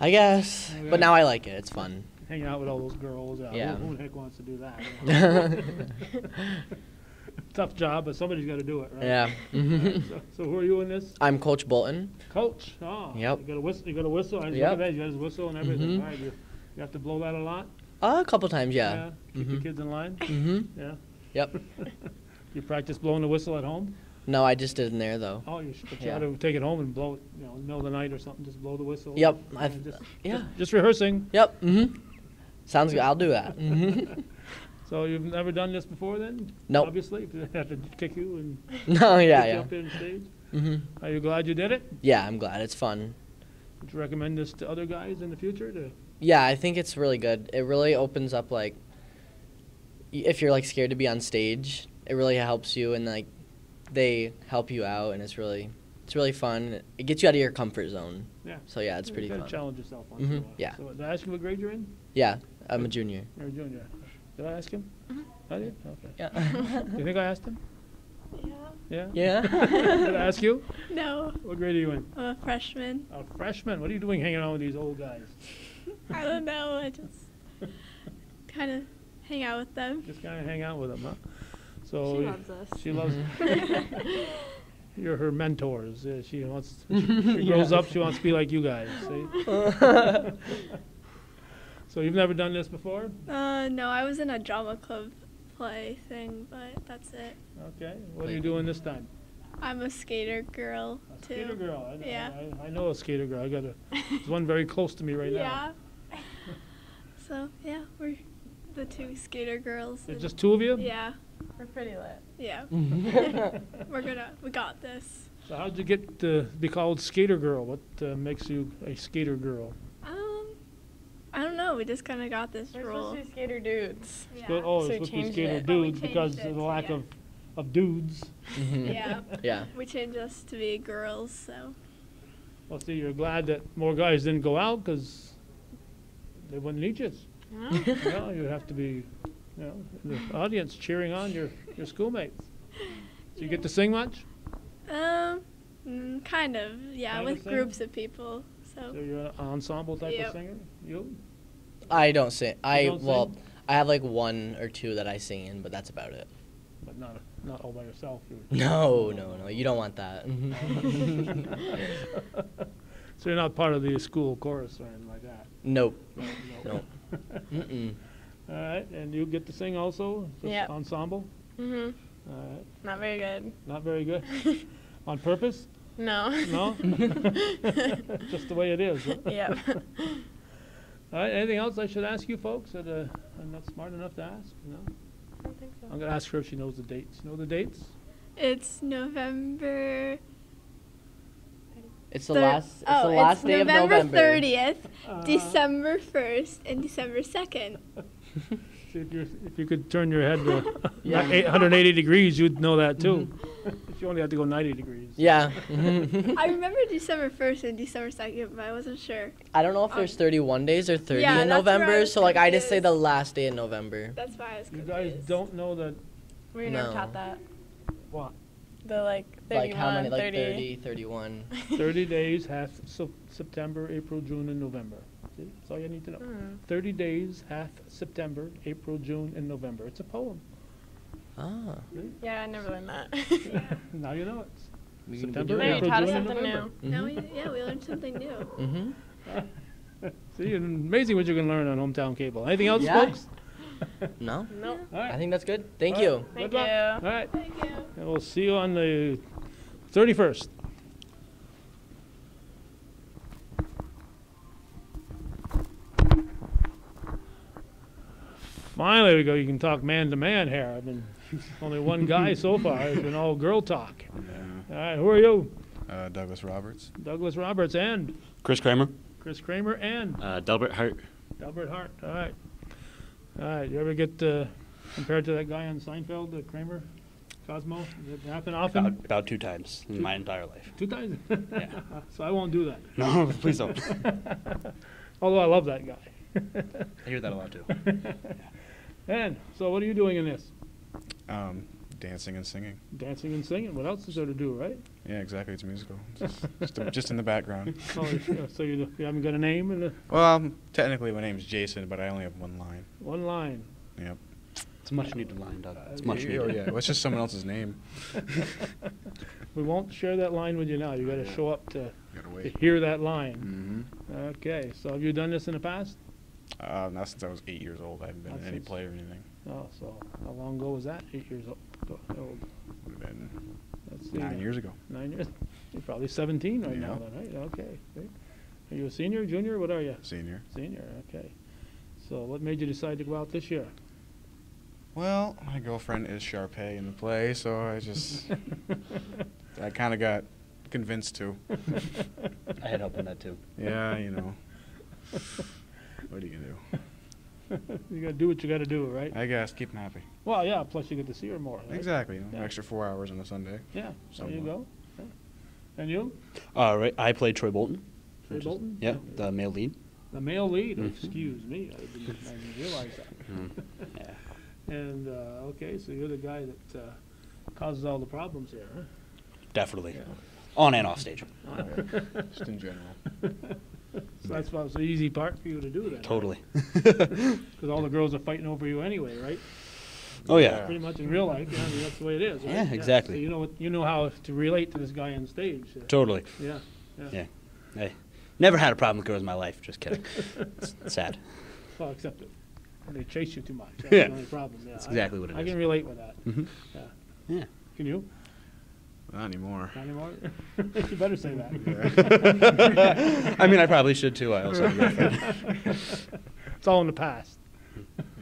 I guess. Okay. But now I like it. It's fun. Hanging out with all those girls. Yeah. Who the heck wants to do that? Tough job, but somebody's got to do it, right? Yeah. Mhm. So who are you in this? I'm Coach Bolton. Coach. Oh. Yep. You got a whistle. You got a whistle. I just Yep. look at that. You got his whistle and everything. Mhm. Right. You have to blow that a lot. A couple times, yeah. Keep the Mhm. kids in line. Mhm. Yeah. Yep. You practice blowing the whistle at home? No, I just did it in there though. Oh, you should. But you Yeah. ought to take it home and blow it. You know, in the middle of the night or something. Just blow the whistle. Yep. Yeah. Just rehearsing. Yep. Mhm. Sounds good. I'll do that. Mhm. So you've never done this before then? Nope. Obviously, if they have to kick you and No, yeah, get you yeah. up there on stage. Mhm. Are you glad you did it? Yeah, I'm glad. It's fun. Would you recommend this to other guys in the future? Yeah, I think it's really good. It really opens up, like, if you're like scared to be on stage, it really helps you, and like they help you out, and it's really fun. It gets you out of your comfort zone. Yeah. So yeah, it's pretty You fun. gotta challenge yourself once in a Mhm. while. Yeah. So did I ask you what grade you're in? Yeah, I'm a junior. You're a junior. Did I ask him? I did? Okay. Yeah. Do you think I asked him? Yeah. Yeah? Yeah. Did I ask you? No. What grade are you in? I'm a freshman. A freshman? What are you doing hanging out with these old guys? I don't know. I just kind of hang out with them. Just kind of hang out with them, huh? So She loves us. She loves. You're her mentors. Yeah, she wants. She grows up. She wants to be like you guys. See? So you've never done this before? No, I was in a drama club play thing, but that's it. Okay. What are you doing this time? I'm a skater girl A too. skater girl. Yeah. I know a skater girl. There's one very close to me right now. Yeah. So yeah, we're the 2 skater girls. There's and- just 2 of you? Yeah. We're pretty lit. Yeah. We got this. So how'd you get to be called skater girl? What makes you a skater girl? I don't know. We just kind of got this We're rule. supposed to be skater dudes. Yeah. Oh, So we it's supposed to be changed skater it. But we dudes changed because it of the to- lack yeah. of dudes. Mhm. Yeah. Yeah. We changed us to be girls, so. Well, see, you're glad that more guys didn't go out because they wouldn't need you. Yeah. Well, you have to be You know, the audience cheering on your schoolmates. So you get to sing much? Kind of, yeah, Kind of with sing? groups of people. So So you're an ensemble type of Yep. singer? You? I don't sing. don't Well, sing? I have like one or two that I sing in, but that's about it. But not all by yourself. No. You don't want that. So you're not part of the school chorus or anything like that? Nope. No. Mm-mm. All right, and you get to sing also? Just Yep. Ensemble? Mhm. All right. Not very good. Not very good? On purpose? No. No? Just the way it is. Huh? Yep. All right, anything else I should ask you folks that I'm not smart enough to ask? No? I don't think so. I'm going to ask her if she knows the dates. You know the dates? it's November. It's the last. It's the oh, last it's day November of November. 30th, December 1st, and December 2nd. See, if you could turn your head to Yeah. 180 degrees, you'd know that too. If you only had to go 90 degrees. Yeah. I remember December 1st and December 2nd, but I wasn't sure. I don't know if there's 31 days or 30 Yeah, in that's where I November, was so like I just say confused. the last day in November. That's why I was You confused. guys don't know that We were never No. taught that. what? The like 31, Like how many? Like 30. 30, 31. 30 days hath September, April, June, and November. See? That's all you need to know. 30 days hath September, April, June, and November. It's a poem. Ah. Yeah, I never learned that. Now you know it. We can September, do it Maybe April, you taught June, us and something November. new. Now we learned something new. Mm-hmm. See, amazing what you can learn on Hometown Cable. Anything else, Yeah. folks? No? Nope. All right. I think that's good. Thank All you. right. Thank Good luck. you. All right. Thank you. And we'll see you on the 31st. Finally, we go. You can talk man to man here. I've been only one guy so far. It's been all girl talk. All right, who are you? Douglas Roberts. Douglas Roberts and Chris Kramer. Chris Kramer and Delbert Hart. Delbert Hart. All right. All right. You ever get compared to that guy on Seinfeld, Kramer, Cosmo? Does it happen often? About 2 times in my entire life. 2 times? Yeah. So I won't do that. No, please don't. Although I love that guy. I hear that a lot too. And so what are you doing in this? Dancing and singing. Dancing and singing. What else is there to do, right? Yeah, exactly. It's musical. Just in the background. Oh, so you haven't got a name in the Well, technically my name's Jason, but I only have one line. one line. Yep. It's a much needed line, Doug. It's much Oh, needed. yeah. Well, it's just someone else's name. We won't share that line with you now. You got to show up to Gotta wait. hear that line. Mm-hmm. Okay. So have you done this in the past? Not since I was 8 years old. I haven't been Not in any since- play or anything. Oh, so how long ago was that? 8 years old. Would have been Let's see. 9 years ago. 9 years. You're probably 17 right now, Yeah. then, right? Okay. Great. Are you a senior, junior? What are you? Senior. Senior. Okay. So what made you decide to go out this year? Well, my girlfriend is Sharpay in the play, so I kind of got convinced to. I had help in that too. Yeah, you know. What are you gonna do? You got to do what you got to do, right? I guess keep them happy. Well, yeah. Plus, you get to see her more. Right? Exactly. You know, Yeah. extra 4 hours on a Sunday. Yeah. There you Somewhat. go. Yeah. And you? Right, I played Troy Bolton. Troy which is- Bolton? Yeah, the male lead. The male lead. Mhm. Excuse me. I didn't realize that. Mm. Yeah, And okay, so you're the guy that causes all the problems here, huh? definitely. Yeah. On and off stage. Just in general. So that's why it's the easy part for you to do that. Totally. Because all the girls are fighting over you anyway, right? Oh yeah. Pretty much in real life, yeah, I mean, that's the way it is. Right? Yeah, exactly. So you know how to relate to this guy on stage. Totally. Yeah. Yeah. Yeah. Hey, never had a problem with girls in my life. Just kidding. It's sad. Well, except that they chase you too much. That's Yeah. the only problem. Yeah. That's exactly what it I is. can relate with that. Mhm. Yeah. Yeah. Can you? Not anymore. Not anymore? You better say that. I mean, I probably should too. I also have a girlfriend. It's all in the past.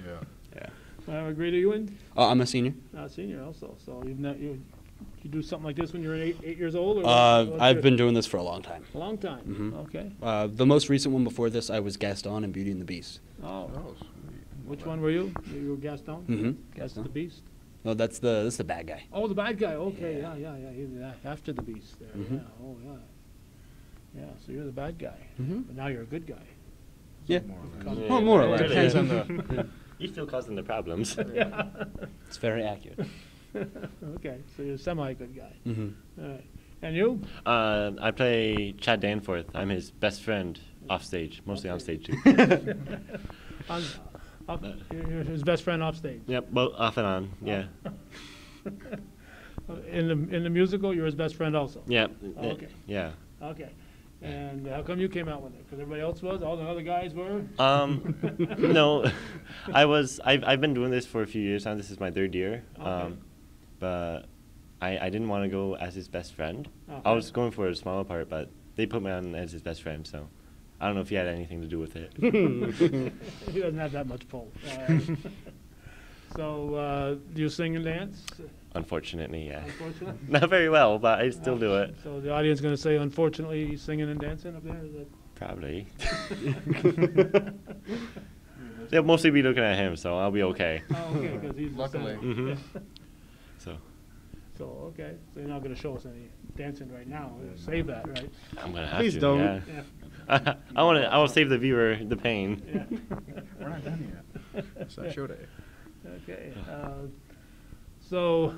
Yeah. Yeah. I agree to you, and I'm a senior. senior also. So you do something like this when you're 8 years old? Or what's I've your- been doing this for a long time. A long time. Mhm. Okay. The most recent one before this, I was Gaston in Beauty and the Beast. Oh. Oh, sweet. Which one were you? You were Gaston? Mm-hmm. That's the Beast. No, that's the bad guy. Oh, the bad guy. Okay, Yeah. yeah. After the Beast there. Mhm. Yeah. Oh, yeah. Yeah, so you're the bad guy. Mhm. But now you're a good guy. Yeah. More or less. Cause- Well, more or less. Depends on the He's still causing the problems. Yeah. It's very accurate. Okay, so you're a semi-good guy. Mm-hmm. All right. And you? I play Chad Danforth. I'm his best friend off stage, mostly on stage too. You're his best friend off stage. Yep, well, off and on, yeah. In the musical, you're his best friend also. Yeah. Okay. Yeah. Okay. And how come you came out with it? Because everybody else was? All the other guys were? No, I've been doing this for a few years now. This is my 3rd year. Okay. But I didn't want to go as his best friend. Okay. I was going for a smaller part, but they put me on as his best friend, so I don't know if he had anything to do with it. He doesn't have that much pull. So, do you sing and dance? Unfortunately, yeah. Unfortunately? Not very well, but I still do it. So the audience going to say, unfortunately, he's singing and dancing up there? Is that Probably. They'll mostly be looking at him, so I'll be okay. Oh, okay, because he's Luckily. the center. So. So, okay. So you're not going to show us any dancing right now. Save that, right? I'm gonna have Please to. don't. Yeah. I will save the viewer the pain. Yeah. We're not done yet. It's not show day. Okay. So,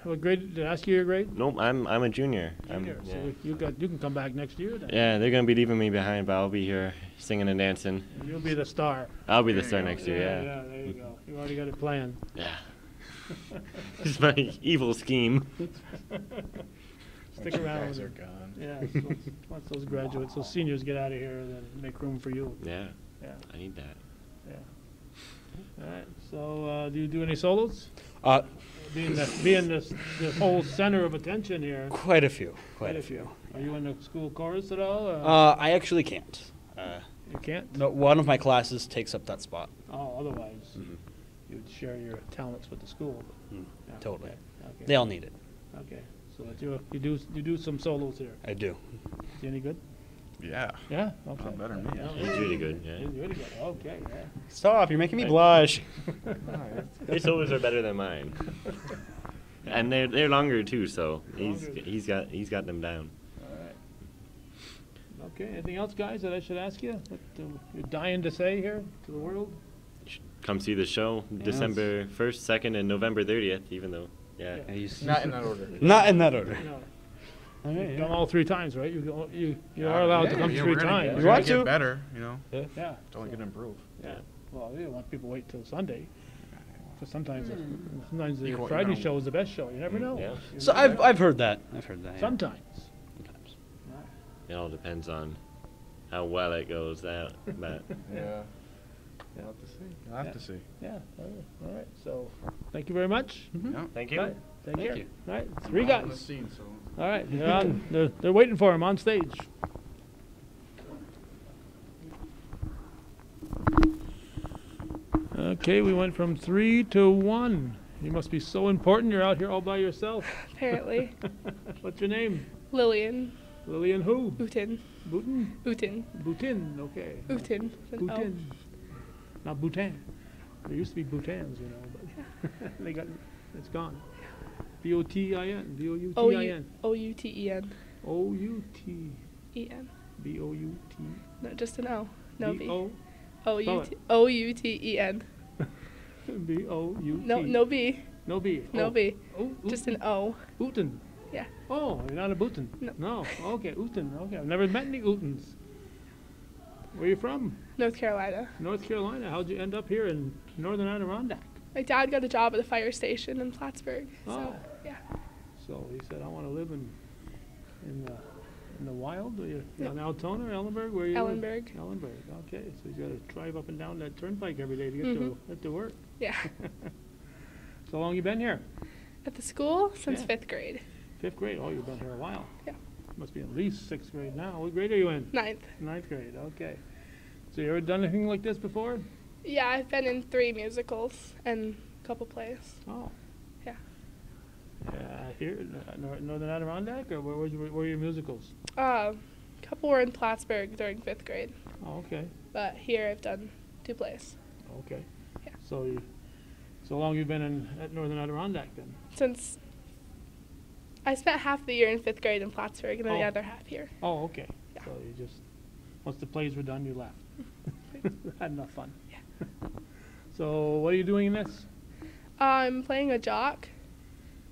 what grade? Did I ask you your grade? Nope, I'm a junior. Junior. Yeah. So you can come back next year then. Yeah, they're gonna be leaving me behind, but I'll be here singing and dancing. You'll be the star. I'll be the star next year. Yeah, Yeah. there you go. You already got it planned. Yeah. It's my evil scheme. Stick around. Guys are gone. Yeah. Once those graduates, those seniors get out of here, then make room for you. Yeah. Yeah. I need that. Yeah. All right. So, do you do any solos? Being the whole center of attention here. Quite a few. Quite a few. Are you in the school chorus at all? I actually can't. You can't? No, one of my classes takes up that spot. Oh, otherwise you'd share your talents with the school. Yeah, Totally. Okay. They all need it. Okay. So that you do some solos here. I do. Is he any good? Yeah. Yeah. Okay. Not better than me. Yeah, He's really good. Yeah. He's really good. Okay. Yeah. Stop! You're making me blush. His solos are better than mine. And they're longer too, so he's got them down. All right. Okay. Anything else, guys, that I should ask you? What you're dying to say here to the world? Come see the show December 1st, 2nd, and November 30th. Even though, yeah. Not in that order. Not in that order. No. All right, You've done all 3 times, right? You are allowed to come 3 times. You want to get better, you know. Yeah. It's only going to improve. Yeah. Well, we don't want people to wait till Sunday. Because sometimes the You Friday know. show is the best show. You never know. Yeah. So I've heard that. I've heard that. Yeah. Sometimes. It all depends on how well it goes out, but Yeah. You'll have to see. You'll have to see. Yeah. All right. So, thank you very much. Yeah. thank All you. right. Take Thank care. you. All right. 3 I'm on the guys. scene, so. All right. They're waiting for him on stage. Okay, we went from 3 to 1. You must be so important. You're out here all by yourself. Apparently. What's your name? Lillian. Lillian who? Bhutan. Bhutan? Bhutan. Bhutan, okay. Bhutan. with an O. Bhutan. Not Bhutan. There used to be Bhutans, you know, but it's gone. B-O-T-I-N. B-O-U-T-I-N. O-U-T-E-N. O-U-T. E-N. B-O-U-T. No, just an O. No B. B-O. O-U-T-E-N. B-O-U-T. No B. No B. No Oh. B. Oh, Just an O. Uten. Yeah. Oh, you're not a Bhutan. No. Okay, Uten. Okay, I've never met any Utens. Where are you from? North Carolina. North Carolina. How'd you end up here in Northern Adirondack? My dad got a job at the fire station in Plattsburgh. Oh. So, yeah. So he said, I want to live in the wild. Are you Yep. in Altona or Ellenburg? Where are you? Ellenburg. Ellenburg. Okay, so you got to drive up and down that turnpike every day to get to work. Yeah. So how long you been here? At the school since Yeah. 5th grade. 5th grade. Oh, you've been here a while. Yeah. Must be at least 6th grade now. What grade are you in? 9th. 9th grade. Okay. So you ever done anything like this before? Yeah, I've been in 3 musicals and a couple plays. Oh. Yeah. Here in Northern Adirondack, or where were your musicals? A couple were in Plattsburgh during 5th grade. Oh, okay. But here I've done 2 plays. Okay. Yeah. So long you've been at Northern Adirondack then? Since I spent half the year in 5th grade in Plattsburgh and then the Oh. other half here. Oh, okay. Yeah. So you just, once the plays were done, you left. Had enough fun. Yeah. So what are you doing in this? I'm playing a jock,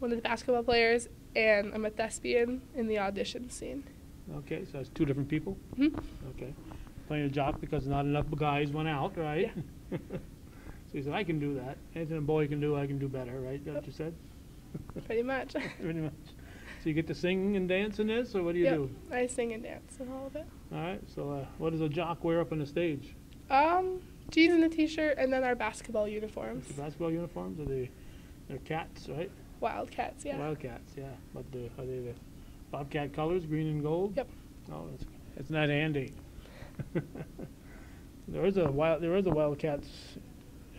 one of the basketball players, and I'm a thespian in the audition scene. Okay, so it's two different people? Hmm. Okay. Playing a jock because not enough guys went out, right? Yeah. So you said, I can do that. Anything a boy can do, I can do better, right? That's what you said? Pretty much. Pretty much. So you get to sing and dance in this, or what do you Yep, do? I sing and dance and all of it. All right, so what does a jock wear up on the stage? Jeans and a t-shirt, and then our basketball uniforms. The basketball uniforms? They're cats, right? Wildcats, yeah. Wildcats, yeah. But are they the Bobcat colors, green and gold? Yep. Oh, it's not handy. There is a Wildcats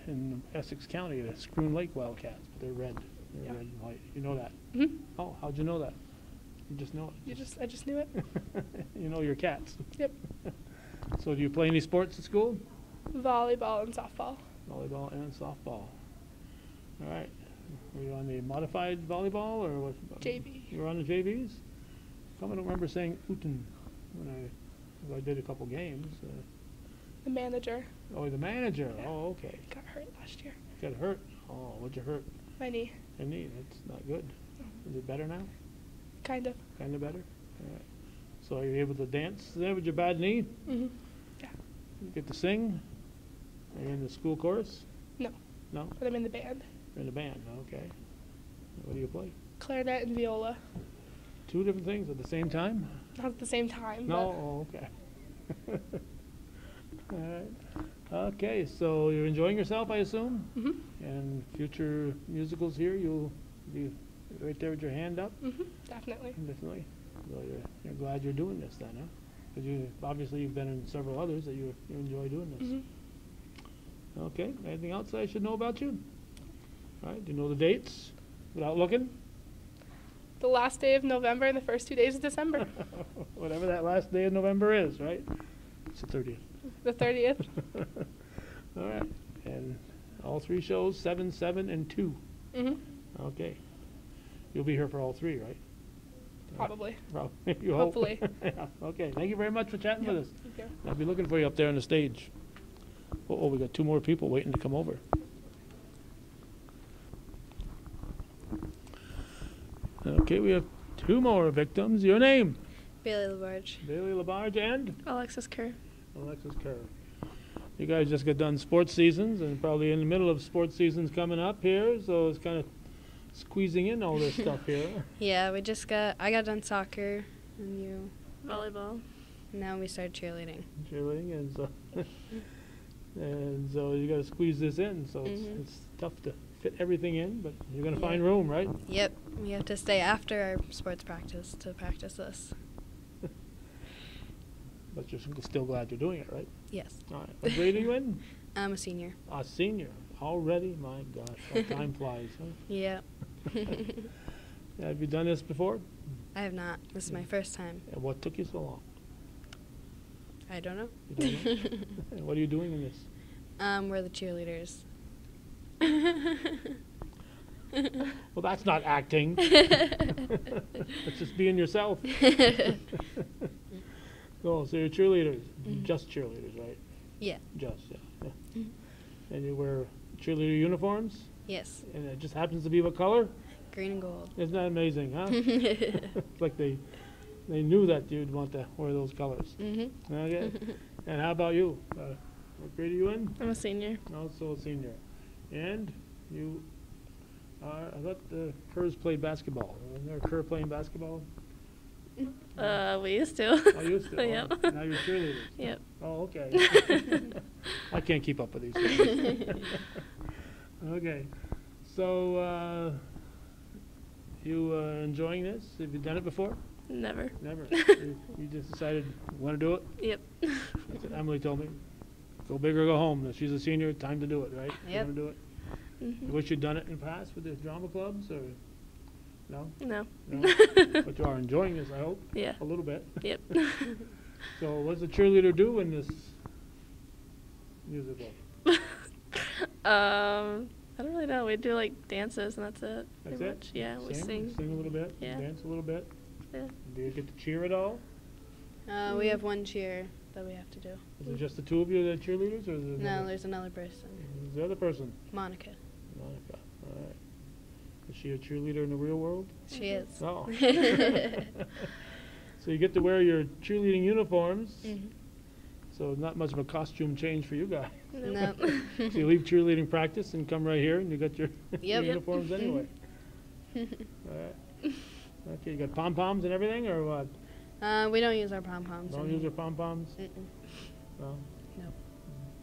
in Essex County, the Scroon Lake Wildcats, but they're red. They're Yeah. red and white. You know that? Mm-hmm. Oh, how'd you know that? You just know it. I just knew it. You know your cats. Yep. So do you play any sports at school? Volleyball and softball. Volleyball and softball. All right. Were you on the modified volleyball or what? JV. You were on the JVs? I don't remember saying Uten when I did a couple games. The manager. Oh, the manager. Yeah. Oh, okay. Got hurt last year. Got hurt? Oh, what'd you hurt? My knee. Your knee. That's not good. Is it better now? Kind of. Kind of better? All right. So you're able to dance there with your bad knee? Mm-hmm. Yeah. You get to sing? Are you in the school chorus? No. No? But I'm in the band. You're in the band, okay. What do you play? Clarinet and viola. Two different things at the same time? Not at the same time. No? Oh, okay. All right. Okay, so you're enjoying yourself, I assume? Mm-hmm. And future musicals here, you'll be right there with your hand up? Mm-hmm. Definitely. Definitely. So you're glad you're doing this then, huh? Because obviously you've been in several others that you enjoy doing this. Mm-hmm. Okay, anything else I should know about you? All right, do you know the dates without looking? The last day of November and the first 2 days of December. Whatever that last day of November is, right? It's the 30th. The 30th. All right, and all three shows, 7, 7, and 2. Mm-hmm. Okay. You'll be here for all three, right? Probably. Probably. You hope. Hopefully. Yeah. Okay, thank you very much for chatting with us. Thank you. I'll be looking for you up there on the stage. Oh, we got 2 more people waiting to come over. Okay, we have 2 more victims. Your name? Bailey LaBarge. Bailey LaBarge and? Alexis Kerr. Alexis Kerr. You guys just got done sports seasons and probably in the middle of sports seasons coming up here, so it's kind of squeezing in all this stuff here. Yeah, I got done soccer and you Volleyball. now we started cheerleading. Cheerleading, and so and so you got to squeeze this in, so Mhm. it's tough to fit everything in, but you're gonna find room, right? Yep, we have to stay after our sports practice to practice this. But you're still glad you're doing it, right? Yes. All right. What grade are you in? I'm a senior. A senior already? My gosh, how time flies, huh? Yeah. Have you done this before? I have not. This is my first time. And what took you so long? I don't know. You don't know? And what are you doing in this? We're the cheerleaders. Well, that's not acting. That's just being yourself. Oh, so you're cheerleaders. Mhm. Just cheerleaders, right? Yeah. Just, yeah. Mhm. And you wear cheerleader uniforms? Yes. And it just happens to be what color? Green and gold. Isn't that amazing, huh? It's like they knew that you'd want to wear those colors. Mm-hmm. Okay. And how about you? What grade are you in? I'm a senior. Also a senior. And you are, I thought the Kerrs played basketball. Wasn't there a Kerr playing basketball? We used to. Oh, you used to? Yep. Oh, now you're cheerleaders. Yep. Oh, okay. I can't keep up with these things. Okay. So, you enjoying this? Have you done it before? Never. Never. You just decided you want to do it? Yep. That's what Emily told me. Go big or go home. If she's a senior, time to do it, right? You Yep. want to do it? Mhm. You wish you'd done it in the past with the drama clubs, or no? No. No? But you are enjoying this, I hope? Yeah. A little bit? Yep. So what does the cheerleader do in this musical? I don't really know. We do like dances and that's it. That's pretty it? much. Yeah, we Sing a little bit? Yeah. Dance a little bit? Yeah. Do you get to cheer at all? We have one cheer. that we have to do. Is it just the two of you that are cheerleaders, or is there No, there's another person. Who's the other person? Monica. Monica. All right. Is she a cheerleader in the real world? She is. Oh. So you get to wear your cheerleading uniforms. So not much of a costume change for you guys. No. So you leave cheerleading practice and come right here, and you got your, your Yep. uniforms anyway. All right. Okay, you got pom-poms and everything, or what? We don't use our pom-poms. Don't use your pom-poms? No? No.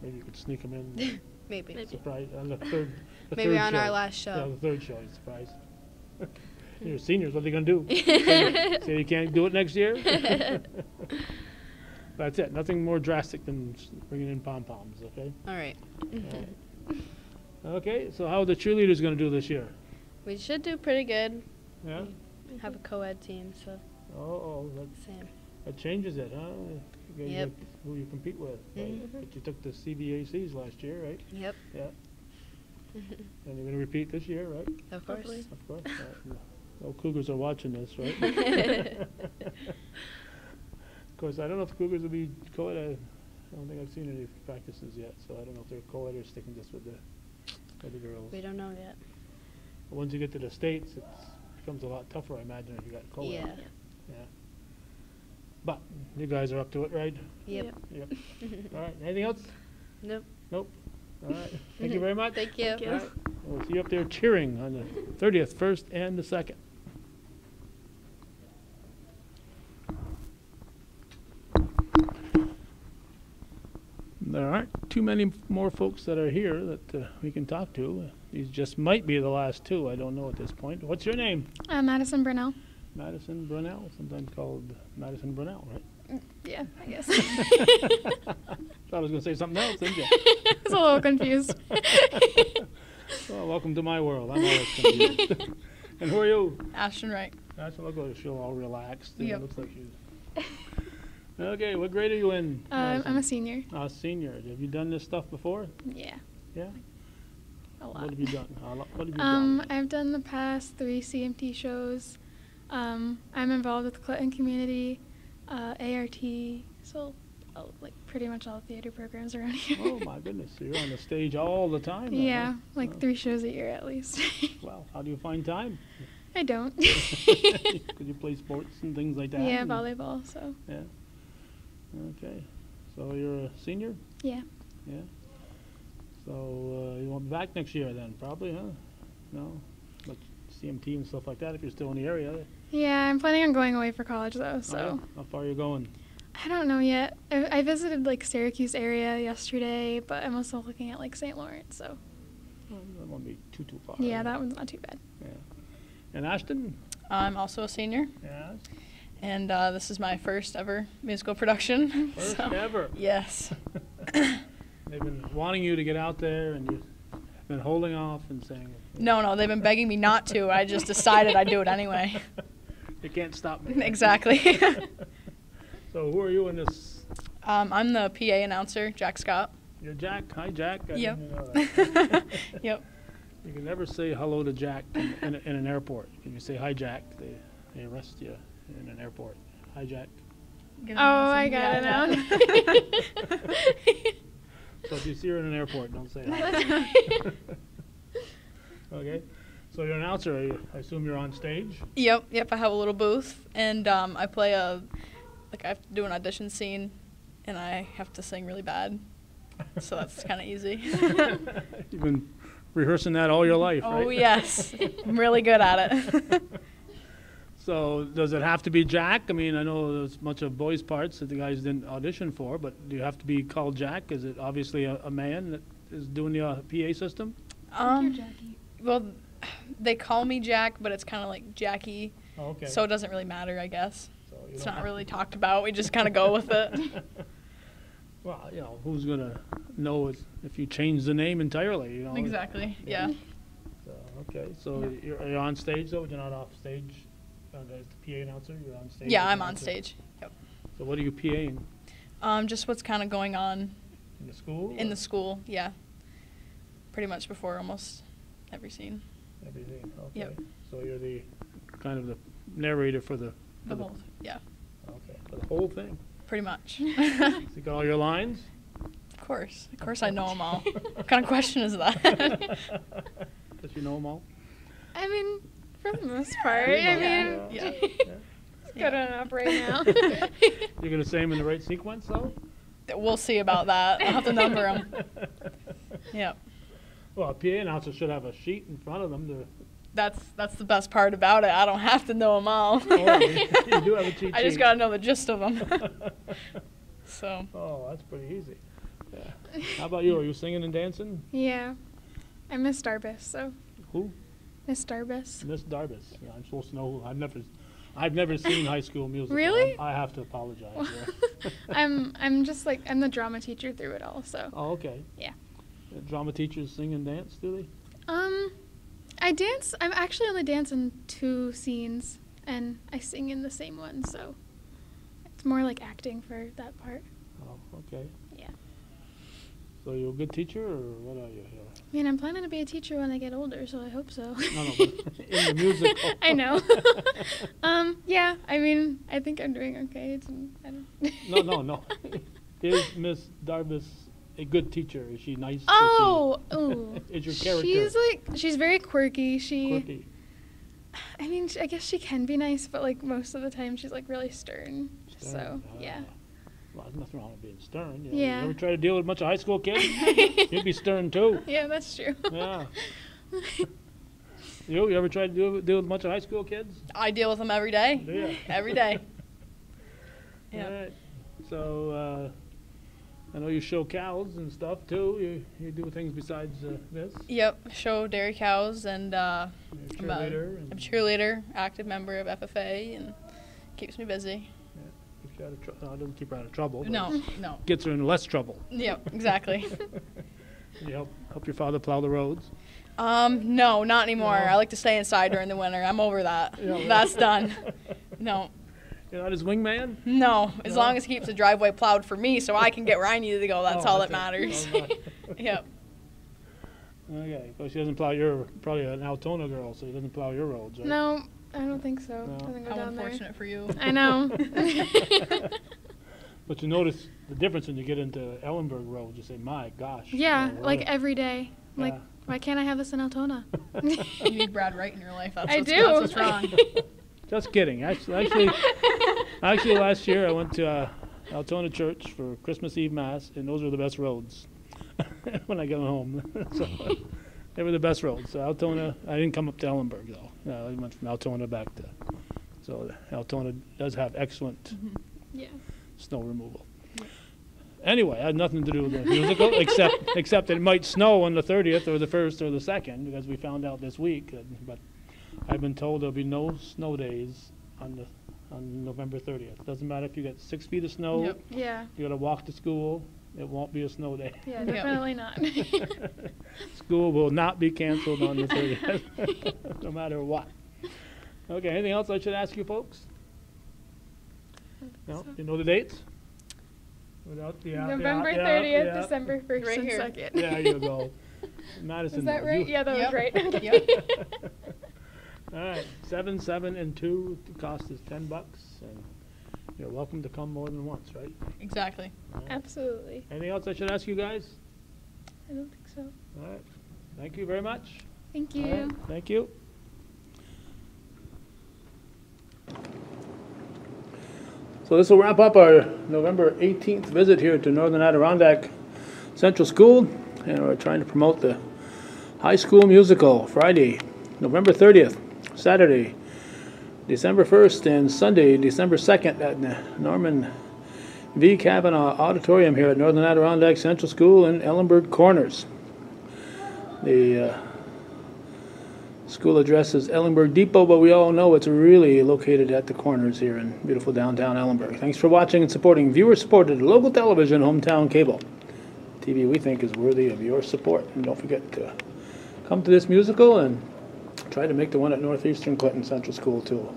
Maybe you could sneak them in. Maybe. Surprise. On the third Maybe third on show. our last show. Yeah, the third show, surprise. You're seniors, what are they going to do? Say you can't do it next year? That's it. Nothing more drastic than bringing in pom-poms, okay? All right. Okay, so how are the cheerleaders going to do this year? We should do pretty good. Yeah? We have a co-ed team, so. Same. That changes it, huh? You gotta Yep. get who you compete with. Right? But you took the CBACs last year, right? Yep. Yeah. And you're going to repeat this year, right? Of course. Of course. No Cougars are watching this, right? Of course, I don't know if the Cougars will be co-ed. I don't think I've seen any practices yet, so I don't know if they're co-ed or sticking just with the girls. We don't know yet. But once you get to the States, it becomes a lot tougher, I imagine, if you got co-ed. Yeah. Yeah. But you guys are up to it, right? Yep. Yep. All right. Anything else? Nope. Nope. All right. Thank you very much. Thank you. All right. We'll see you up there cheering on the 30th, 1st, and the 2nd. There aren't too many more folks that are here that we can talk to. These just might be the last two. I don't know at this point. What's your name? Madison Brunell. Madison Brunell, sometimes called Madison Brunell, right? Yeah, I guess. Thought I was going to say something else, didn't you? I was a little confused. Well, welcome to my world. I'm always confused. And who are you? Ashton Wright. Ashton, look like she's all relaxed. Yep. It looks like she's... Okay, what grade are you in? I'm a senior. Senior. Have you done this stuff before? Yeah. Yeah? A lot. What have you done? What have you done? I've done the past 3 CMT shows. I'm involved with the Clinton community, ART, so like pretty much all theater programs around here. Oh my goodness, so you're on the stage all the time then, Yeah, huh? like 3 shows a year at least. Well, how do you find time? I don't. Could you play sports and things like that? Yeah, volleyball, so. Yeah. Okay. So you're a senior? Yeah. Yeah. So you won't be back next year then, probably, huh? No? Like CMT and stuff like that if you're still in the area. Yeah, I'm planning on going away for college though, so. Oh, yeah? How far are you going? I don't know yet. I visited like Syracuse area yesterday, but I'm also looking at like St. Lawrence, so. Well, that won't be too far. Yeah, that one's not too bad. Yeah. And Ashton? I'm also a senior. Yes. And this is my first ever musical production. First ever? Yes. They've been wanting you to get out there, and you've been holding off and saying... No, they've been begging me not to. I just decided I'd do it anyway. You can't stop me. Exactly. So who are you in this? I'm the PA announcer, Jack Scott. You're Jack? Hi, Jack. I Yep. didn't know that. Yep. You can never say hello to Jack in an airport. If you say hi, Jack, they arrest you in an airport. Hi, Jack. Oh, I got it now. So if you see her in an airport, don't say hi. Okay. So you're an announcer. I assume you're on stage? Yep. I have a little booth, and I play I have to do an audition scene, and I have to sing really bad. So that's kind of easy. You've been rehearsing that all your life, right? Oh, yes. I'm really good at it. So does it have to be Jack? I mean, I know there's a bunch of boys' parts that the guys didn't audition for, but do you have to be called Jack? Is it obviously a man that is doing the PA system? Well, they call me Jack, but it's kind of like Jackie. Oh, okay. So it doesn't really matter, I guess. So It's not really talked about. We just kind of go with it. Well, who's going to know if you change the name entirely, Exactly, yeah. So, okay, so are you on stage, though? You're not off stage? As the PA announcer, you're on stage? Yeah, I'm on stage. Yep. So what are you PAing? Just what's kind of going on. In the school? In the school, yeah. Pretty much before almost every scene. Every scene, okay. Yep. So you're the kind of the narrator for the whole, yeah. Okay, for the whole thing. pretty much. You got all your lines? Of course I know them all. What kind of question is that? Does you know them all? I mean, for the most part. I mean, Yeah. it's good enough right now. You're going to say them in the right sequence, though? We'll see about that. I'll have to number them. Yep. Well, a PA announcer should have a sheet in front of them to... That's the best part about it. I don't have to know them all. Oh, you do have a cheat I just sheet. got to know the gist of them. So. Oh, that's pretty easy. Yeah. How about you? Are you singing and dancing? Yeah. I miss Darbus, so. Who? Miss Darbus. Miss Darbus. Yeah, I'm supposed to know. I've never seen High School Musical. Really? I have to apologize. Yeah. I'm just like, I'm the drama teacher through it all, so. Oh, okay. Yeah. Drama teachers sing and dance, do they? I dance. I'm actually only dance in 2 scenes, and I sing in the same one, so it's more like acting for that part. Oh, okay. Yeah. So you're a good teacher, or what are you here? I mean, I'm planning to be a teacher when I get older, so I hope so. No, but in the musical. I know. Yeah, I mean, I think I'm doing okay. No. Is Miss Darbus a good teacher? Is she nice? Oh, is your character? She's very quirky. Quirky. I mean, I guess she can be nice, but like most of the time she's like really stern. So, yeah. Well, there's nothing wrong with being stern. You Yeah. You ever try to deal with a bunch of high school kids? You'd be stern too. Yeah, that's true. Yeah. You ever tried to deal with a bunch of high school kids? I deal with them every day. Do you? Every day. Yeah. All right. So, I know you show cows and stuff too. You do things besides this? Yep, show dairy cows, and I'm cheerleader a cheerleader, active member of FFA, and keeps me busy. Keeps you out of trouble. It doesn't keep her out of trouble. but No. Gets her in less trouble. Yep, exactly. You help your father plow the roads? No, not anymore. No. I like to stay inside during the winter. I'm over that. Yeah. That's done. No. You're not his wingman? No, as No? long as he keeps the driveway plowed for me so I can get where I need to go, that's all that matters. Yep. Okay, but she doesn't plow probably an Altona girl, so she doesn't plow your roads, right? No, I don't think so. No. Doesn't go How down unfortunate there. for you. I know. But you notice the difference when you get into Ellenberg Road. You say, my gosh. Yeah, you know, like what every day. Like, Yeah. why can't I have this in Altona? You need Brad Wright in your life. That's I what's, do. That's what's wrong. Just kidding. Actually, last year I went to Altona Church for Christmas Eve Mass, and those were the best roads when I got home. So they were the best roads. So Altona, I didn't come up to Ellenberg, though. I went from Altona back to... So Altona does have excellent Yeah. snow removal. Anyway, it had nothing to do with the musical, except it might snow on the 30th or the 1st or the 2nd, because we found out this week. But I've been told there'll be no snow days on November 30th. Doesn't matter if you get 6 feet of snow. Yep. Yeah. You got to walk to school. It won't be a snow day. Yeah, definitely not. School will not be canceled on the 30th, no matter what. Okay, anything else I should ask you folks? No? You know the dates? November 30th, December 1st, Right and here. 2nd. There you go. Madison. Is that knows. right? You- Yeah, that was right. Yep. All right, 7, 7, and 2. The cost is $10, and you're welcome to come more than once, right? Exactly. All right. Absolutely. Anything else I should ask you guys? I don't think so. All right. Thank you very much. Thank All you. right, thank you. So this will wrap up our November 18th visit here to Northern Adirondack Central School, and we're trying to promote the High School Musical Friday, November 30th, Saturday, December 1st, and Sunday, December 2nd at Norman V. Kavanaugh Auditorium here at Northern Adirondack Central School in Ellenberg Corners. The school address is Ellenberg Depot, but we all know it's really located at the corners here in beautiful downtown Ellenberg. Thanks for watching and supporting viewer-supported local television, hometown cable. TV we think is worthy of your support. And don't forget to come to this musical and try to make the one at Northeastern Clinton Central School too.